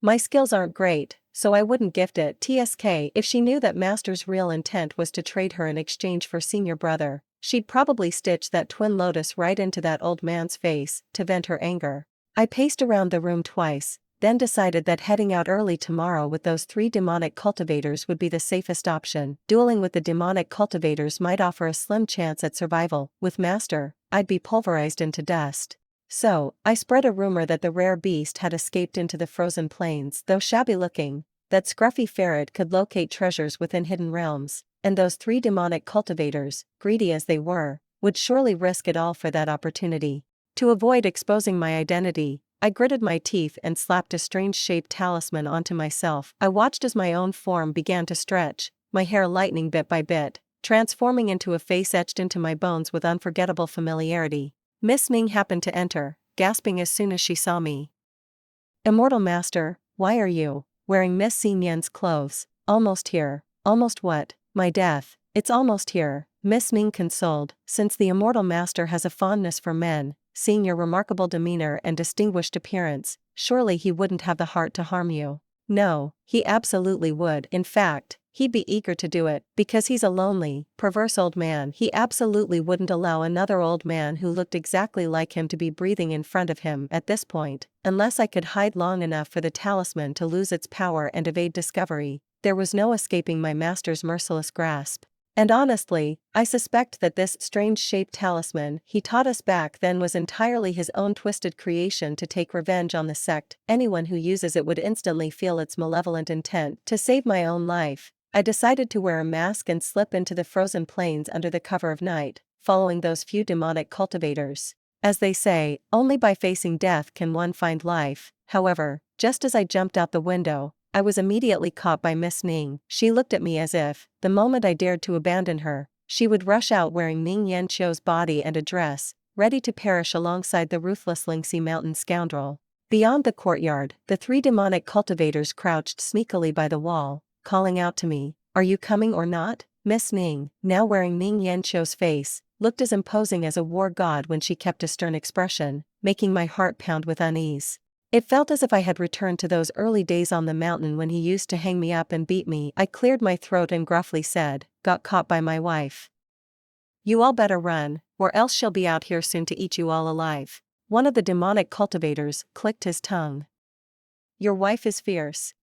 My skills aren't great, so I wouldn't gift it. TSK, if she knew that Master's real intent was to trade her in exchange for senior brother, she'd probably stitch that twin lotus right into that old man's face, to vent her anger. I paced around the room twice, then decided that heading out early tomorrow with those 3 demonic cultivators would be the safest option. Dueling with the demonic cultivators might offer a slim chance at survival. With Master, I'd be pulverized into dust. So, I spread a rumor that the rare beast had escaped into the frozen plains. Though shabby looking, that scruffy ferret could locate treasures within hidden realms, and those 3 demonic cultivators, greedy as they were, would surely risk it all for that opportunity. To avoid exposing my identity, I gritted my teeth and slapped a strange-shaped talisman onto myself. I watched as my own form began to stretch, my hair lightening bit by bit, transforming into a face etched into my bones with unforgettable familiarity. Miss Ming happened to enter, gasping as soon as she saw me. "Immortal Master, why are you wearing Miss Xing Yan's clothes? Almost here." "Almost what?" "My death. It's almost here," Miss Ming consoled. "Since the Immortal Master has a fondness for men, seeing your remarkable demeanor and distinguished appearance, surely he wouldn't have the heart to harm you." "No, he absolutely would. In fact, he'd be eager to do it, because he's a lonely, perverse old man. He absolutely wouldn't allow another old man who looked exactly like him to be breathing in front of him at this point, unless I could hide long enough for the talisman to lose its power and evade discovery. There was no escaping my master's merciless grasp. And honestly, I suspect that this strange-shaped talisman he taught us back then was entirely his own twisted creation to take revenge on the sect. Anyone who uses it would instantly feel its malevolent intent. To save my own life, I decided to wear a mask and slip into the frozen plains under the cover of night, following those few demonic cultivators. As they say, only by facing death can one find life. However, just as I jumped out the window, I was immediately caught by Miss Ning. She looked at me as if, the moment I dared to abandon her, she would rush out wearing Ning Yanqiu's body and a dress, ready to perish alongside the ruthless Lingxi mountain scoundrel. Beyond the courtyard, the 3 demonic cultivators crouched sneakily by the wall, calling out to me, "Are you coming or not?" Miss Ning, now wearing Ning Yanqiu's face, looked as imposing as a war god when she kept a stern expression, making my heart pound with unease. It felt as if I had returned to those early days on the mountain when he used to hang me up and beat me. I cleared my throat and gruffly said, "Got caught by my wife. You all better run, or else she'll be out here soon to eat you all alive." One of the demonic cultivators clicked his tongue. "Your wife is fierce.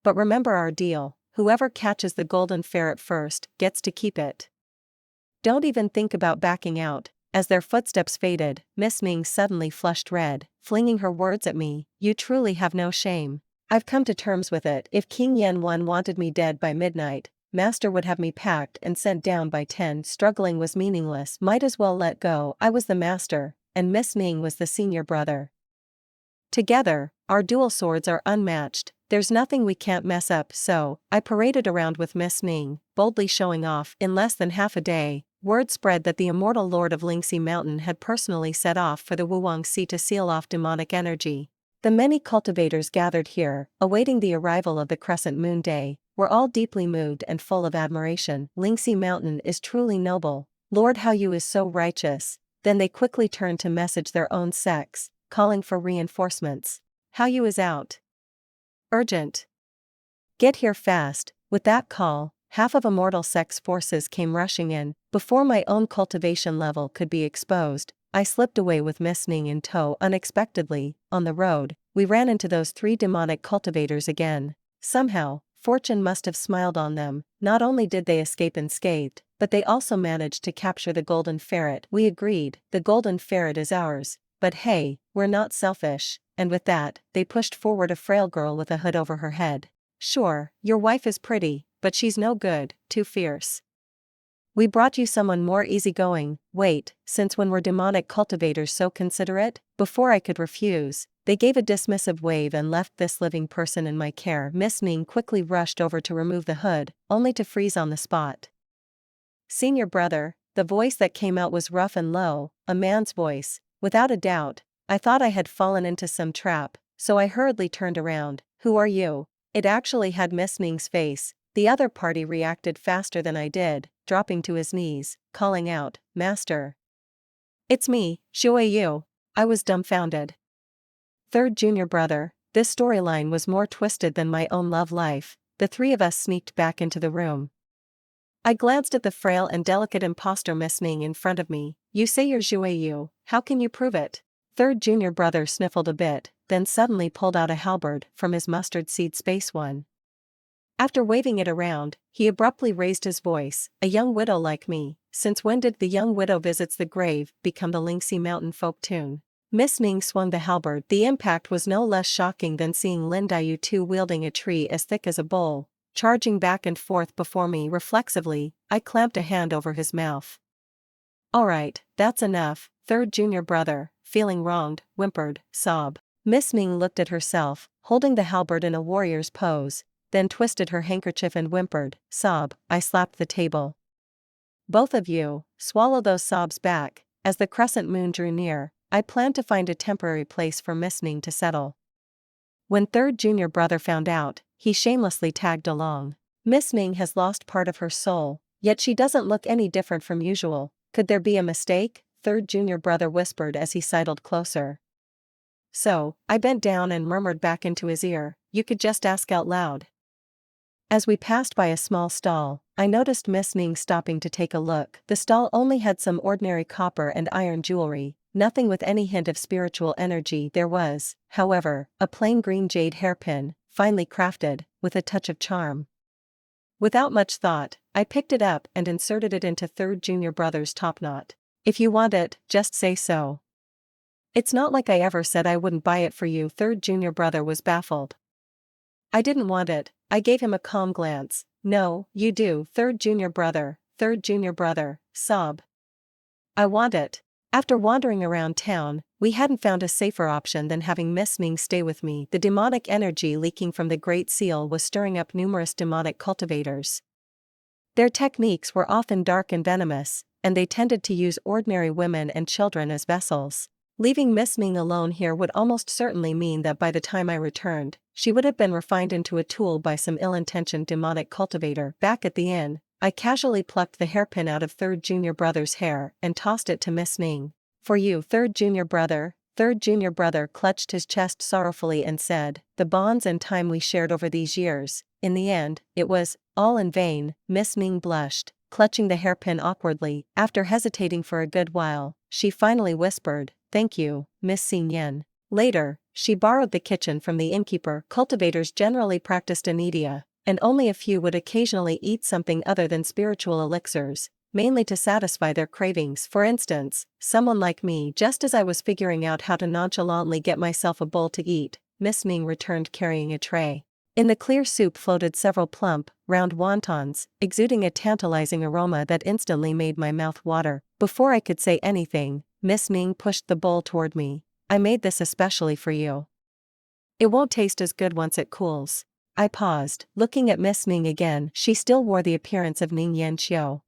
But remember our deal, whoever catches the golden ferret first gets to keep it. Don't even think about backing out." As their footsteps faded, Miss Ming suddenly flushed red, flinging her words at me. "You truly have no shame." "I've come to terms with it. If King Yuan wanted me dead by midnight, Master would have me packed and sent down by 10. Struggling was meaningless. Might as well let go. I was the master, and Miss Ming was the senior brother. Together, our dual swords are unmatched. There's nothing we can't mess up." So, I paraded around with Miss Ming, boldly showing off. In less than half a day, word spread that the immortal lord of Lingxi Mountain had personally set off for the Wuwang Sea to seal off demonic energy. The many cultivators gathered here, awaiting the arrival of the crescent moon day, were all deeply moved and full of admiration. "Lingxi Mountain is truly noble. Lord Hao Yu is so righteous." Then they quickly turned to message their own sects, calling for reinforcements. "Hao Yu is out. Urgent. Get here fast." With that call, half of Immortal Sect's forces came rushing in. Before my own cultivation level could be exposed, I slipped away with Miss Ning in tow. Unexpectedly, on the road, we ran into those 3 demonic cultivators again. Somehow, fortune must have smiled on them. Not only did they escape unscathed, but they also managed to capture the golden ferret. We agreed, the golden ferret is ours. But hey, we're not selfish. And with that, they pushed forward a frail girl with a hood over her head. "Sure, your wife is pretty, but she's no good, too fierce. We brought you someone more easygoing." "Wait, since when were demonic cultivators so considerate?" Before I could refuse, they gave a dismissive wave and left this living person in my care. Miss Ning quickly rushed over to remove the hood, only to freeze on the spot. "Senior brother," the voice that came out was rough and low, a man's voice. Without a doubt, I thought I had fallen into some trap, so I hurriedly turned around. "Who are you?" It actually had Miss Ning's face. The other party reacted faster than I did, dropping to his knees, calling out, "Master." "It's me, Xue Yu." I was dumbfounded. Third junior brother. This storyline was more twisted than my own love life. The 3 of us sneaked back into the room. I glanced at the frail and delicate imposter Miss Ning in front of me. "You say you're Xue Yu, how can you prove it?" Third junior brother sniffled a bit, then suddenly pulled out a halberd from his mustard seed space one. After waving it around, he abruptly raised his voice, "A young widow like me, since when did the young widow visits the grave become the Lingxi mountain folk tune?" Miss Ming swung the halberd. The impact was no less shocking than seeing Lin Diyu wielding a tree as thick as a bowl, charging back and forth before me. Reflexively, I clamped a hand over his mouth. "All right, that's enough," third junior brother, feeling wronged, whimpered, sob. Miss Ming looked at herself, holding the halberd in a warrior's pose, then twisted her handkerchief and whimpered, "Sob." I slapped the table. "Both of you, swallow those sobs back." As the crescent moon drew near, I planned to find a temporary place for Miss Ming to settle. When third junior brother found out, he shamelessly tagged along. "Miss Ming has lost part of her soul, yet she doesn't look any different from usual. Could there be a mistake?" third junior brother whispered as he sidled closer. So, I bent down and murmured back into his ear, "You could just ask out loud." As we passed by a small stall, I noticed Miss Ming stopping to take a look. The stall only had some ordinary copper and iron jewelry, nothing with any hint of spiritual energy. There was, however, a plain green jade hairpin, finely crafted, with a touch of charm. Without much thought, I picked it up and inserted it into third junior brother's topknot. "If you want it, just say so." "It's not like I ever said I wouldn't buy it for you." Third junior brother was baffled. "I didn't want it." I gave him a calm glance. "No, you do." Third junior brother, sob. "I want it." After wandering around town, we hadn't found a safer option than having Miss Ming stay with me. The demonic energy leaking from the Great Seal was stirring up numerous demonic cultivators. Their techniques were often dark and venomous, and they tended to use ordinary women and children as vessels. Leaving Miss Ming alone here would almost certainly mean that by the time I returned, she would have been refined into a tool by some ill-intentioned demonic cultivator. Back at the inn, I casually plucked the hairpin out of third junior brother's hair and tossed it to Miss Ming. "For you." Third junior brother clutched his chest sorrowfully and said, "The bonds and time we shared over these years, in the end, it was all in vain." Miss Ming blushed, clutching the hairpin awkwardly. After hesitating for a good while, she finally whispered, "Thank you, Miss Xin Yen." Later, she borrowed the kitchen from the innkeeper. Cultivators generally practiced anedia, and only a few would occasionally eat something other than spiritual elixirs, mainly to satisfy their cravings. For instance, someone like me. Just as I was figuring out how to nonchalantly get myself a bowl to eat, Miss Ming returned carrying a tray. In the clear soup floated several plump, round wontons, exuding a tantalizing aroma that instantly made my mouth water. Before I could say anything, Miss Ming pushed the bowl toward me. "I made this especially for you. It won't taste as good once it cools." I paused, looking at Miss Ming again. She still wore the appearance of Ning Yanqiu.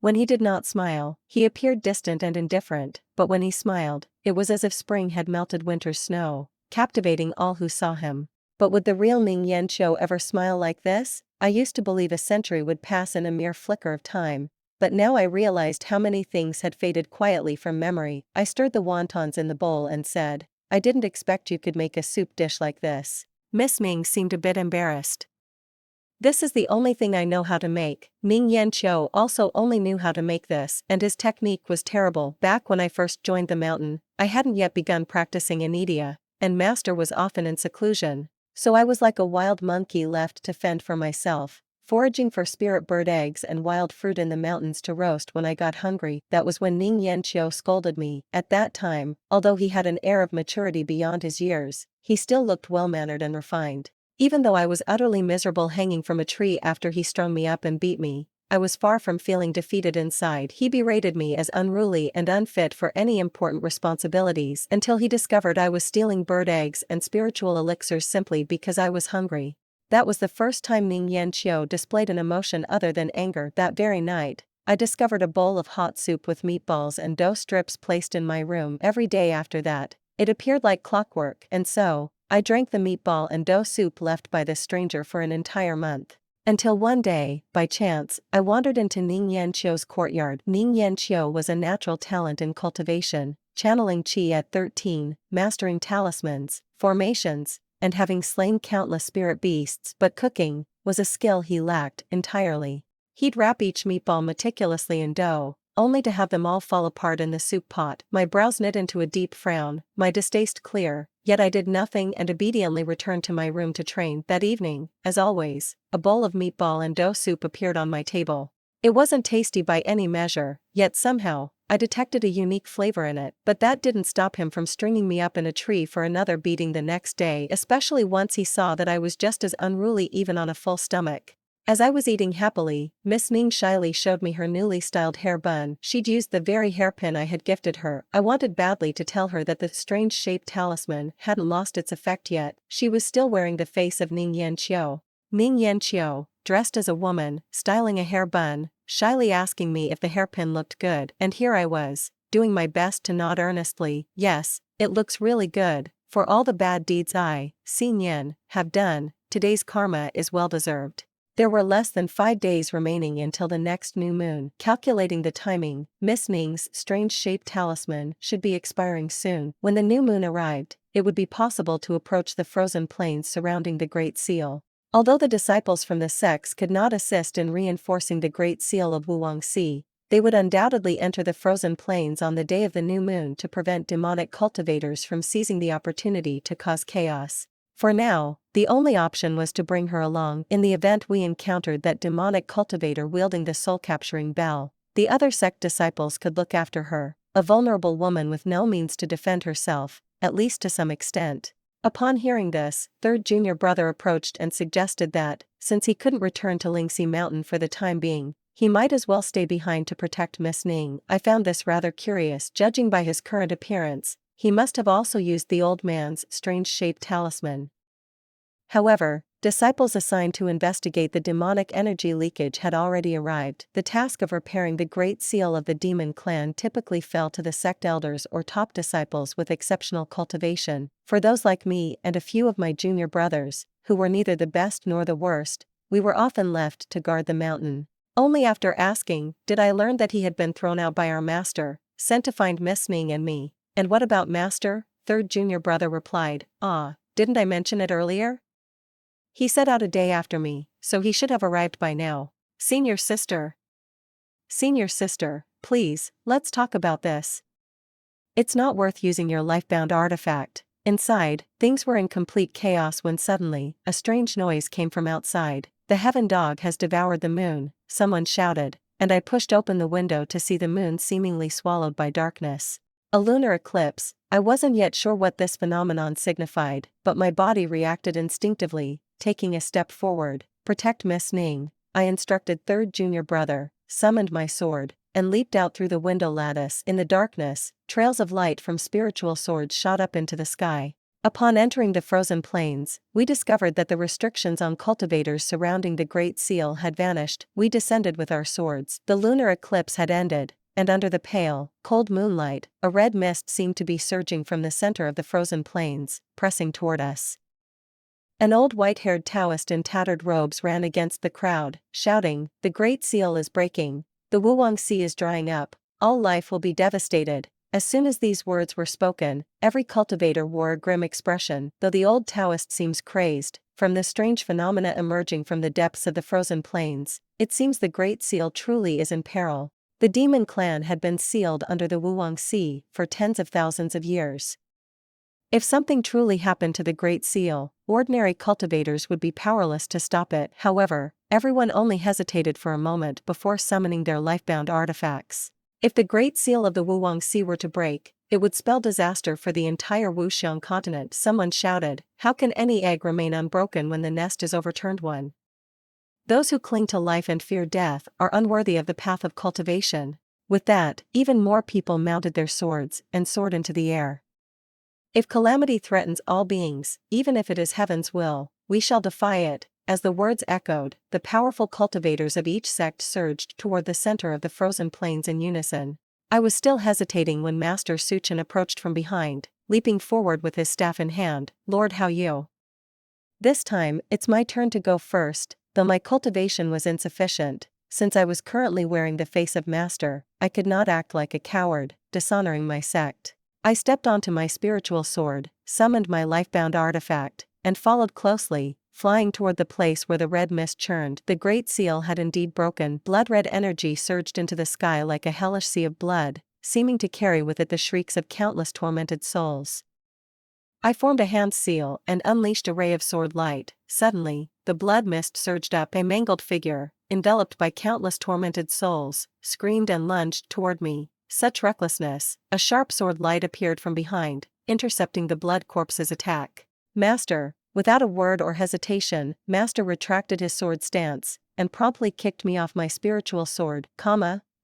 When he did not smile, he appeared distant and indifferent, but when he smiled, it was as if spring had melted winter's snow, captivating all who saw him. But would the real Ning Yanqiu ever smile like this? I used to believe a century would pass in a mere flicker of time, but now I realized how many things had faded quietly from memory. I stirred the wontons in the bowl and said, "I didn't expect you could make a soup dish like this." Miss Ming seemed a bit embarrassed. "This is the only thing I know how to make." Ning Yanqiu also only knew how to make this, and his technique was terrible. Back when I first joined the mountain, I hadn't yet begun practicing anedia, and master was often in seclusion, so I was like a wild monkey left to fend for myself, foraging for spirit bird eggs and wild fruit in the mountains to roast when I got hungry. That was when Ning Yanqiu scolded me. At that time, although he had an air of maturity beyond his years, he still looked well-mannered and refined. Even though I was utterly miserable hanging from a tree after he strung me up and beat me, I was far from feeling defeated inside. He berated me as unruly and unfit for any important responsibilities until he discovered I was stealing bird eggs and spiritual elixirs simply because I was hungry. That was the first time Ning Yanqiu displayed an emotion other than anger. That very night, I discovered a bowl of hot soup with meatballs and dough strips placed in my room. Every day after that, it appeared like clockwork, and so, I drank the meatball and dough soup left by this stranger for an entire month. Until one day, by chance, I wandered into Ning Yanqiu's courtyard. Ning Yanqiu was a natural talent in cultivation, channeling qi at 13, mastering talismans, formations, and having slain countless spirit beasts, but cooking was a skill he lacked entirely. He'd wrap each meatball meticulously in dough, only to have them all fall apart in the soup pot. My brows knit into a deep frown, my distaste clear, yet I did nothing and obediently returned to my room to train. That evening, as always, a bowl of meatball and dough soup appeared on my table. It wasn't tasty by any measure, yet somehow, I detected a unique flavor in it, but that didn't stop him from stringing me up in a tree for another beating the next day, especially once he saw that I was just as unruly even on a full stomach. As I was eating happily, Miss Ning shyly showed me her newly styled hair bun. She'd used the very hairpin I had gifted her. I wanted badly to tell her that the strange-shaped talisman hadn't lost its effect yet. She was still wearing the face of Ning Yanqiu. Ning Yanqiu, dressed as a woman, styling a hair bun, shyly asking me if the hairpin looked good, and here I was, doing my best to nod earnestly. Yes, it looks really good. For all the bad deeds I, Xin Yin, have done, today's karma is well deserved. There were less than 5 days remaining until the next new moon. Calculating the timing, Miss Ning's strange-shaped talisman should be expiring soon. When the new moon arrived, it would be possible to approach the frozen plains surrounding the Great Seal. Although the disciples from the sects could not assist in reinforcing the Great Seal of Wuwangxi, they would undoubtedly enter the frozen plains on the day of the new moon to prevent demonic cultivators from seizing the opportunity to cause chaos. For now, the only option was to bring her along. In the event we encountered that demonic cultivator wielding the soul-capturing bell, the other sect disciples could look after her, a vulnerable woman with no means to defend herself, at least to some extent. Upon hearing this, third junior brother approached and suggested that, since he couldn't return to Lingxi Mountain for the time being, he might as well stay behind to protect Miss Ning. I found this rather curious. Judging by his current appearance, he must have also used the old man's strange-shaped talisman. However, disciples assigned to investigate the demonic energy leakage had already arrived. The task of repairing the Great Seal of the Demon Clan typically fell to the sect elders or top disciples with exceptional cultivation. For those like me and a few of my junior brothers, who were neither the best nor the worst, we were often left to guard the mountain. Only after asking, did I learn that he had been thrown out by our master, sent to find Miss Ning and me. And what about master? Third junior brother replied, didn't I mention it earlier? He set out a day after me, so he should have arrived by now. Senior sister, please, let's talk about this. It's not worth using your life-bound artifact. Inside, things were in complete chaos when suddenly, a strange noise came from outside. The heaven dog has devoured the moon, someone shouted, and I pushed open the window to see the moon seemingly swallowed by darkness. A lunar eclipse. I wasn't yet sure what this phenomenon signified, but my body reacted instinctively. Taking a step forward, protect Miss Ning, I instructed third junior brother, summoned my sword, and leaped out through the window lattice. In the darkness, trails of light from spiritual swords shot up into the sky. Upon entering the frozen plains, we discovered that the restrictions on cultivators surrounding the Great Seal had vanished. We descended with our swords. The lunar eclipse had ended, and under the pale, cold moonlight, a red mist seemed to be surging from the center of the frozen plains, pressing toward us. An old white-haired Taoist in tattered robes ran against the crowd, shouting, "The Great Seal is breaking. The Wuwangxi is drying up. All life will be devastated." As soon as these words were spoken, every cultivator wore a grim expression. Though the old Taoist seems crazed, from the strange phenomena emerging from the depths of the frozen plains, it seems the Great Seal truly is in peril. The demon clan had been sealed under the Wuwangxi for tens of thousands of years. If something truly happened to the Great Seal, ordinary cultivators would be powerless to stop it. However, everyone only hesitated for a moment before summoning their life-bound artifacts. If the Great Seal of the Wuwangxi were to break, it would spell disaster for the entire Wuxiang continent. Someone shouted, "How can any egg remain unbroken when the nest is overturned?" One. Those who cling to life and fear death are unworthy of the path of cultivation. With that, even more people mounted their swords and soared into the air. If calamity threatens all beings, even if it is heaven's will, we shall defy it. As the words echoed, the powerful cultivators of each sect surged toward the center of the frozen plains in unison. I was still hesitating when Master Suchin approached from behind, leaping forward with his staff in hand. "Lord Hao Yu. This time, it's my turn to go first." Though my cultivation was insufficient, since I was currently wearing the face of Master, I could not act like a coward, dishonoring my sect. I stepped onto my spiritual sword, summoned my life-bound artifact, and followed closely, flying toward the place where the red mist churned. The great seal had indeed broken. Blood-red energy surged into the sky like a hellish sea of blood, seeming to carry with it the shrieks of countless tormented souls. I formed a hand seal and unleashed a ray of sword light. Suddenly, the blood mist surged up. A mangled figure, enveloped by countless tormented souls, screamed and lunged toward me. Such recklessness! A sharp sword light appeared from behind, intercepting the blood corpse's attack. Master! Without a word or hesitation, Master retracted his sword stance, and promptly kicked me off my spiritual sword,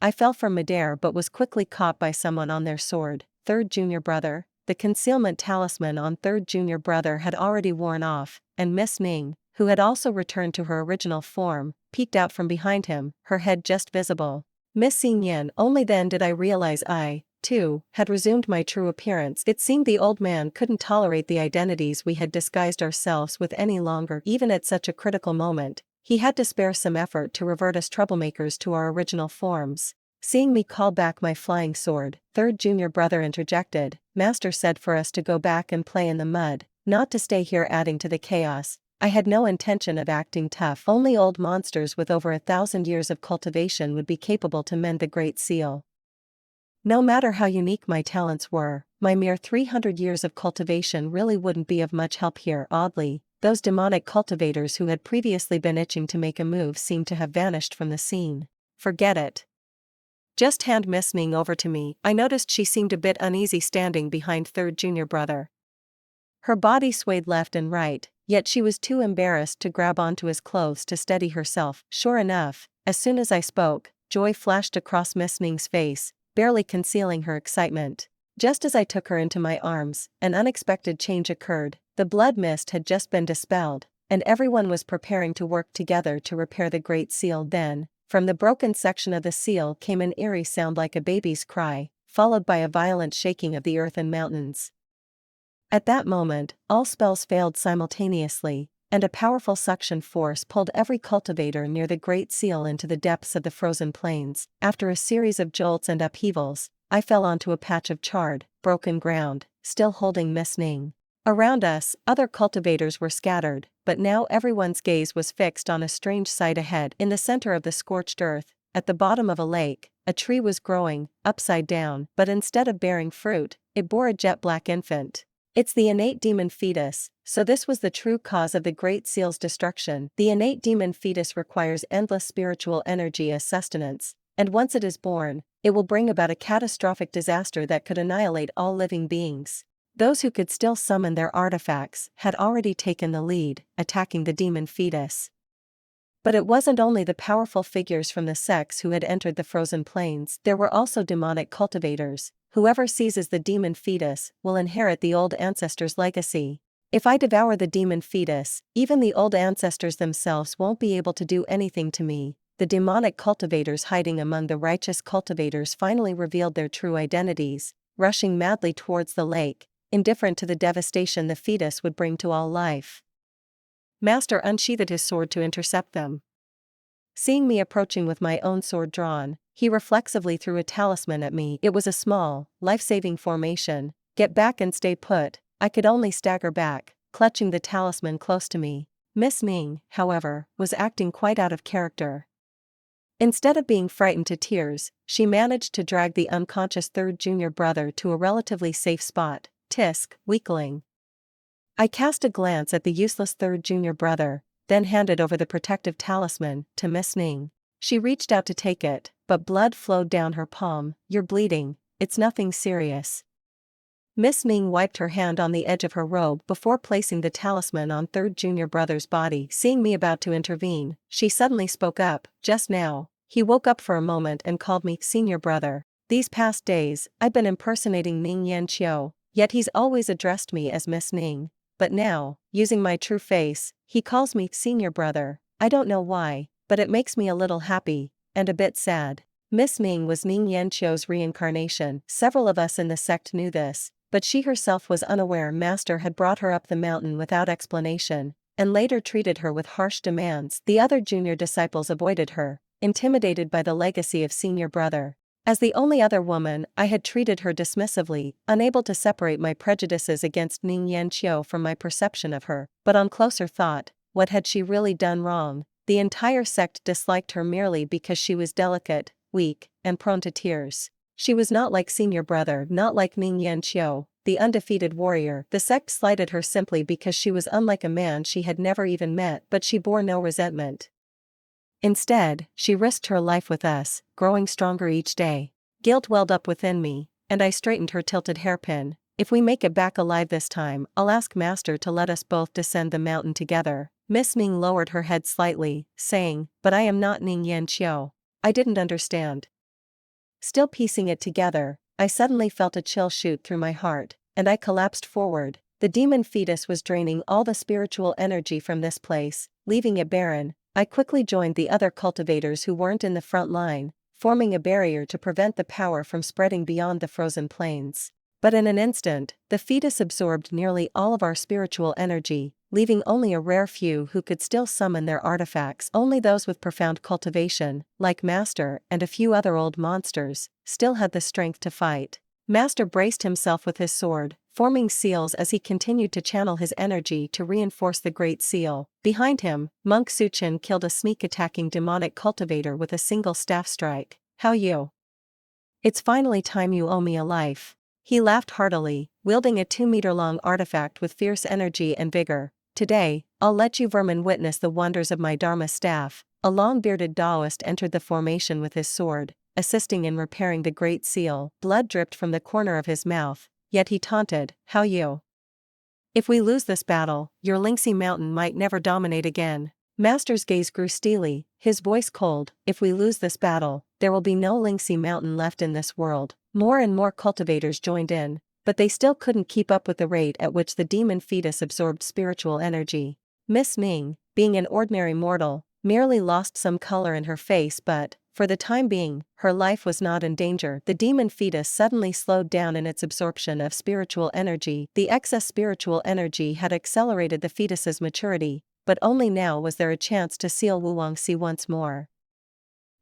I fell from midair but was quickly caught by someone on their sword. Third junior brother. The concealment talisman on third junior brother had already worn off, and Miss Ning, who had also returned to her original form, peeked out from behind him, her head just visible. Miss Yin. Only then did I realize I, too, had resumed my true appearance. It seemed the old man couldn't tolerate the identities we had disguised ourselves with any longer. Even at such a critical moment, he had to spare some effort to revert us troublemakers to our original forms. Seeing me call back my flying sword, third junior brother interjected. Master said for us to go back and play in the mud, not to stay here adding to the chaos. I had no intention of acting tough. Only old monsters with over 1,000 years of cultivation would be capable to mend the Great Seal. No matter how unique my talents were, my mere 300 years of cultivation really wouldn't be of much help here. Oddly, those demonic cultivators who had previously been itching to make a move seemed to have vanished from the scene. Forget it. Just hand Miss Ning over to me. I noticed she seemed a bit uneasy standing behind third junior brother. Her body swayed left and right, yet she was too embarrassed to grab onto his clothes to steady herself. Sure enough, as soon as I spoke, joy flashed across Miss Ning's face, barely concealing her excitement. Just as I took her into my arms, an unexpected change occurred. The blood mist had just been dispelled, and everyone was preparing to work together to repair the Great Seal. Then, from the broken section of the seal came an eerie sound like a baby's cry, followed by a violent shaking of the earth and mountains. At that moment, all spells failed simultaneously, and a powerful suction force pulled every cultivator near the Great Seal into the depths of the frozen plains. After a series of jolts and upheavals, I fell onto a patch of charred, broken ground, still holding Miss Ning. Around us, other cultivators were scattered, but now everyone's gaze was fixed on a strange sight ahead. In the center of the scorched earth, at the bottom of a lake, a tree was growing, upside down, but instead of bearing fruit, it bore a jet-black infant. It's the innate demon fetus, so this was the true cause of the Great Seal's destruction. The innate demon fetus requires endless spiritual energy as sustenance, and once it is born, it will bring about a catastrophic disaster that could annihilate all living beings. Those who could still summon their artifacts had already taken the lead, attacking the demon fetus. But it wasn't only the powerful figures from the sects who had entered the frozen plains. There were also demonic cultivators. Whoever seizes the demon fetus will inherit the old ancestors' legacy. If I devour the demon fetus, even the old ancestors themselves won't be able to do anything to me. The demonic cultivators hiding among the righteous cultivators finally revealed their true identities, rushing madly towards the lake, indifferent to the devastation the fetus would bring to all life. Master unsheathed his sword to intercept them. Seeing me approaching with my own sword drawn, he reflexively threw a talisman at me. It was a small, life-saving formation. Get back and stay put. I could only stagger back, clutching the talisman close to me. Miss Ning, however, was acting quite out of character. Instead of being frightened to tears, she managed to drag the unconscious third junior brother to a relatively safe spot. Tisk, weakling. I cast a glance at the useless third junior brother, then handed over the protective talisman to Miss Ning. She reached out to take it, but blood flowed down her palm. You're bleeding, it's nothing serious. Miss Ning wiped her hand on the edge of her robe before placing the talisman on third junior brother's body. Seeing me about to intervene, she suddenly spoke up. Just now, he woke up for a moment and called me senior brother. These past days, I've been impersonating Ning Yanqiu, yet he's always addressed me as Miss Ning. But now, using my true face, he calls me senior brother. I don't know why, but it makes me a little happy, and a bit sad. Miss Ning was Ning Yanqiu's reincarnation. Several of us in the sect knew this, but she herself was unaware. Master had brought her up the mountain without explanation, and later treated her with harsh demands. The other junior disciples avoided her, intimidated by the legacy of senior brother. As the only other woman, I had treated her dismissively, unable to separate my prejudices against Ning Yanqiu from my perception of her. But on closer thought, what had she really done wrong? The entire sect disliked her merely because she was delicate, weak, and prone to tears. She was not like senior brother, not like Ning Yanqiu, the undefeated warrior. The sect slighted her simply because she was unlike a man she had never even met, but she bore no resentment. Instead, she risked her life with us, growing stronger each day. Guilt welled up within me, and I straightened her tilted hairpin. If we make it back alive this time, I'll ask Master to let us both descend the mountain together. Miss Ming lowered her head slightly, saying, "But I am not Ning Yanqiu." I didn't understand. Still piecing it together, I suddenly felt a chill shoot through my heart, and I collapsed forward. The demon fetus was draining all the spiritual energy from this place, leaving it barren. I quickly joined the other cultivators who weren't in the front line, forming a barrier to prevent the power from spreading beyond the frozen plains. But in an instant, the fetus absorbed nearly all of our spiritual energy, leaving only a rare few who could still summon their artifacts. Only those with profound cultivation, like Master and a few other old monsters, still had the strength to fight. Master braced himself with his sword, forming seals as he continued to channel his energy to reinforce the Great Seal. Behind him, Monk Suchin killed a sneak-attacking demonic cultivator with a single staff strike. "How you? It's finally time you owe me a life." He laughed heartily, wielding a 2-meter-long artifact with fierce energy and vigor. "Today, I'll let you vermin witness the wonders of my Dharma staff." A long-bearded Taoist entered the formation with his sword, assisting in repairing the Great Seal. Blood dripped from the corner of his mouth, yet he taunted, "How you? If we lose this battle, your Lingxi mountain might never dominate again." Master's gaze grew steely, his voice cold. "If we lose this battle, there will be no Lingxi mountain left in this world." More and more cultivators joined in, but they still couldn't keep up with the rate at which the demon fetus absorbed spiritual energy. Miss Ming, being an ordinary mortal, merely lost some color in her face, but, for the time being, her life was not in danger. The demon fetus suddenly slowed down in its absorption of spiritual energy. The excess spiritual energy had accelerated the fetus's maturity, but only now was there a chance to seal Wuwangxi once more.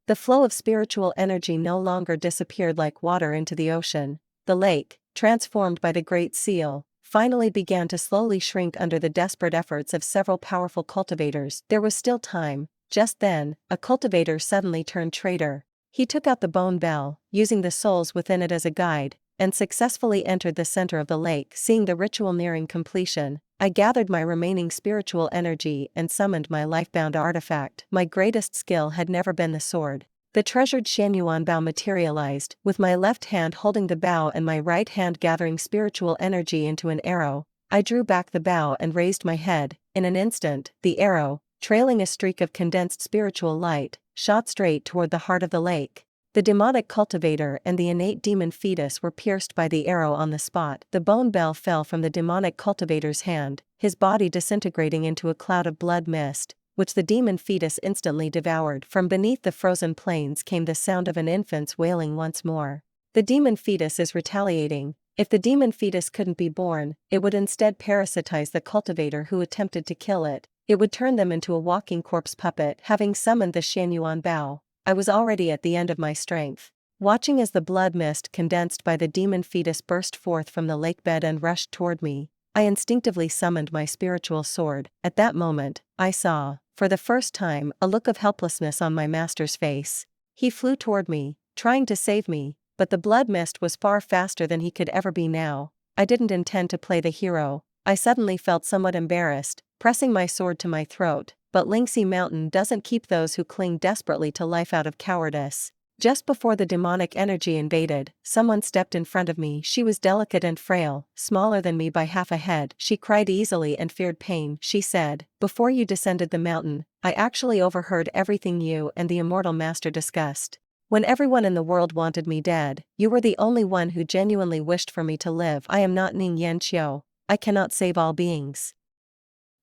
The flow of spiritual energy no longer disappeared like water into the ocean. The lake, transformed by the Great Seal, finally began to slowly shrink under the desperate efforts of several powerful cultivators. There was still time. Just then, a cultivator suddenly turned traitor. He took out the bone bell, using the souls within it as a guide, and successfully entered the center of the lake. Seeing the ritual nearing completion, I gathered my remaining spiritual energy and summoned my life-bound artifact. My greatest skill had never been the sword. The treasured Yin Yuan bow materialized, with my left hand holding the bow and my right hand gathering spiritual energy into an arrow. I drew back the bow and raised my head. In an instant, the arrow, trailing a streak of condensed spiritual light, shot straight toward the heart of the lake. The demonic cultivator and the innate demon fetus were pierced by the arrow on the spot. The bone bell fell from the demonic cultivator's hand, his body disintegrating into a cloud of blood mist, which the demon fetus instantly devoured. From beneath the frozen plains came the sound of an infant's wailing once more. The demon fetus is retaliating. If the demon fetus couldn't be born, it would instead parasitize the cultivator who attempted to kill it. It would turn them into a walking corpse puppet. Having summoned the Yin Yuan bow, I was already at the end of my strength. Watching as the blood mist condensed by the demon fetus burst forth from the lakebed and rushed toward me, I instinctively summoned my spiritual sword. At that moment, I saw, for the first time, a look of helplessness on my master's face. He flew toward me, trying to save me, but the blood mist was far faster than he could ever be now. I didn't intend to play the hero. I suddenly felt somewhat embarrassed, pressing my sword to my throat, but Lingxi Mountain doesn't keep those who cling desperately to life out of cowardice. Just before the demonic energy invaded, someone stepped in front of me. She was delicate and frail, smaller than me by half a head. She cried easily and feared pain. She said, "Before you descended the mountain, I actually overheard everything you and the immortal master discussed. When everyone in the world wanted me dead, you were the only one who genuinely wished for me to live. I am not Ning Yanqiu. I cannot save all beings.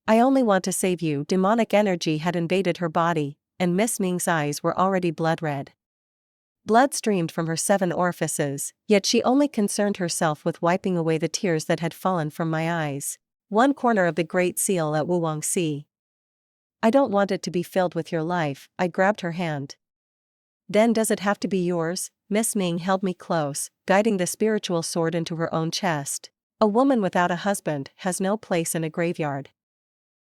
I only want to save you." Demonic energy had invaded her body, and Miss Ming's eyes were already blood red. Blood streamed from her 7 orifices, yet she only concerned herself with wiping away the tears that had fallen from my eyes. One corner of the Great Seal at Wuwangxi. "I don't want it to be filled with your life." I grabbed her hand. "Then does it have to be yours?" Miss Ming held me close, guiding the spiritual sword into her own chest. "A woman without a husband has no place in a graveyard."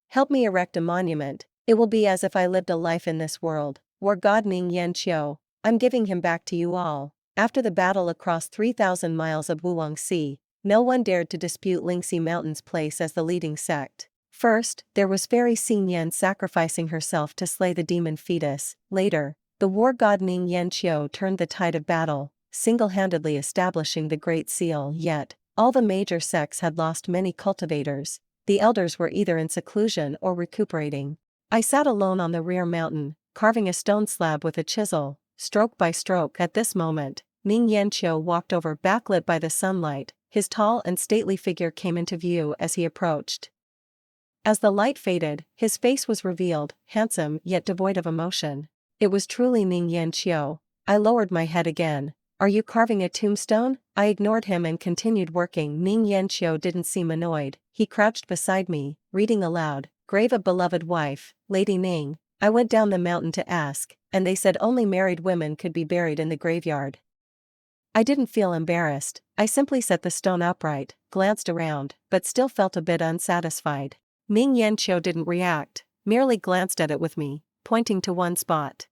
Help me erect a monument. It will be as if I lived a life in this world. War God Ning Yan Qiu, I'm giving him back to you all. After the battle across 3,000 miles of Wuangxi, no one dared to dispute Lingxi Mountain's place as the leading sect. First, there was Fairy Xing Yan sacrificing herself to slay the demon fetus. Later, the war god Ning Yan Qiu turned the tide of battle, single-handedly establishing the Great Seal. Yet, all the major sects had lost many cultivators. The elders were either in seclusion or recuperating. I sat alone on the rear mountain, carving a stone slab with a chisel, stroke by stroke. At this moment, Ning Yan Qiu walked over, backlit by the sunlight. His tall and stately figure came into view as he approached. As the light faded, his face was revealed, handsome yet devoid of emotion. It was truly Ning Yan Qiu. I lowered my head again. Are you carving a tombstone? I ignored him and continued working. Ning Yan Qiu didn't seem annoyed. He crouched beside me, reading aloud. Grave of beloved wife, Lady Ning. I went down the mountain to ask, and they said only married women could be buried in the graveyard. I didn't feel embarrassed. I simply set the stone upright, glanced around, but still felt a bit unsatisfied. Ning Yan Qiu didn't react, merely glanced at it with me, pointing to one spot.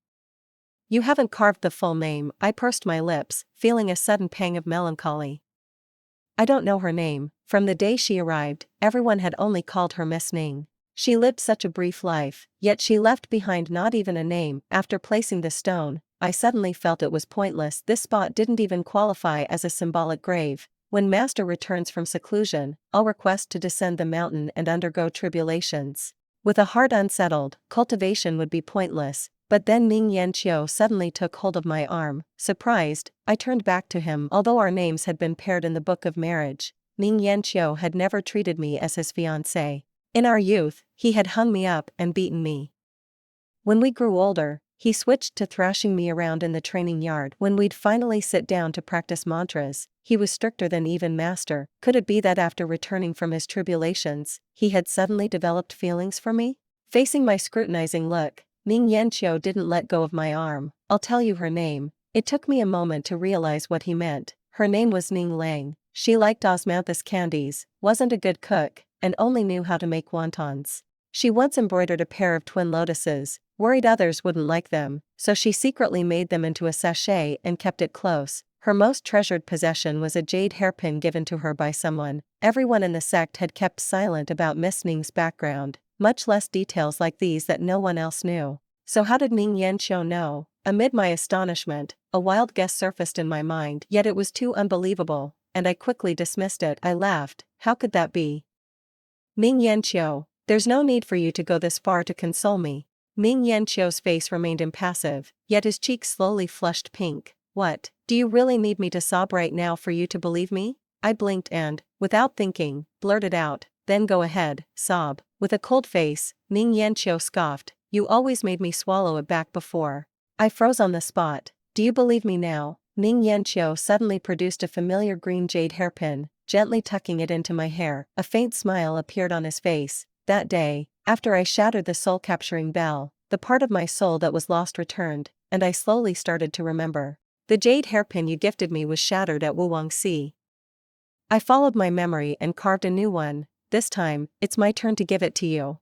You haven't carved the full name. I pursed my lips, feeling a sudden pang of melancholy. I don't know her name. From the day she arrived, everyone had only called her Miss Ning. She lived such a brief life, yet she left behind not even a name. After placing the stone, I suddenly felt it was pointless. This spot didn't even qualify as a symbolic grave. When Master returns from seclusion, I'll request to descend the mountain and undergo tribulations. With a heart unsettled, cultivation would be pointless. But then Ning Yan Qiu suddenly took hold of my arm. Surprised, I turned back to him. Although our names had been paired in the book of marriage, Ning Yan Qiu had never treated me as his fiancé. In our youth, he had hung me up and beaten me. When we grew older, he switched to thrashing me around in the training yard. When we'd finally sit down to practice mantras, he was stricter than even Master. Could it be that after returning from his tribulations, he had suddenly developed feelings for me? Facing my scrutinizing look, Ning Yan Qiu didn't let go of my arm. I'll tell you her name. It took me a moment to realize what he meant. Her name was Ning Lang. She liked osmanthus candies, wasn't a good cook, and only knew how to make wontons. She once embroidered a pair of twin lotuses, worried others wouldn't like them, so she secretly made them into a sachet and kept it close. Her most treasured possession was a jade hairpin given to her by someone. Everyone in the sect had kept silent about Miss Ning's background, much less details like these that no one else knew. So how did Ning Yan Qiu know? Amid my astonishment, a wild guess surfaced in my mind, yet it was too unbelievable, and I quickly dismissed it. I laughed. How could that be? Ning Yan Qiu, there's no need for you to go this far to console me. Ning Yan Qiu's face remained impassive, yet his cheeks slowly flushed pink. What, do you really need me to sob right now for you to believe me? I blinked and, without thinking, blurted out, then go ahead, sob. With a cold face, Ning Yan Qiu scoffed, you always made me swallow it back before. I froze on the spot. Do you believe me now? Ning Yan Qiu suddenly produced a familiar green jade hairpin, gently tucking it into my hair. A faint smile appeared on his face. That day, after I shattered the soul-capturing bell, the part of my soul that was lost returned, and I slowly started to remember. The jade hairpin you gifted me was shattered at Wuangxi. I followed my memory and carved a new one. This time, it's my turn to give it to you.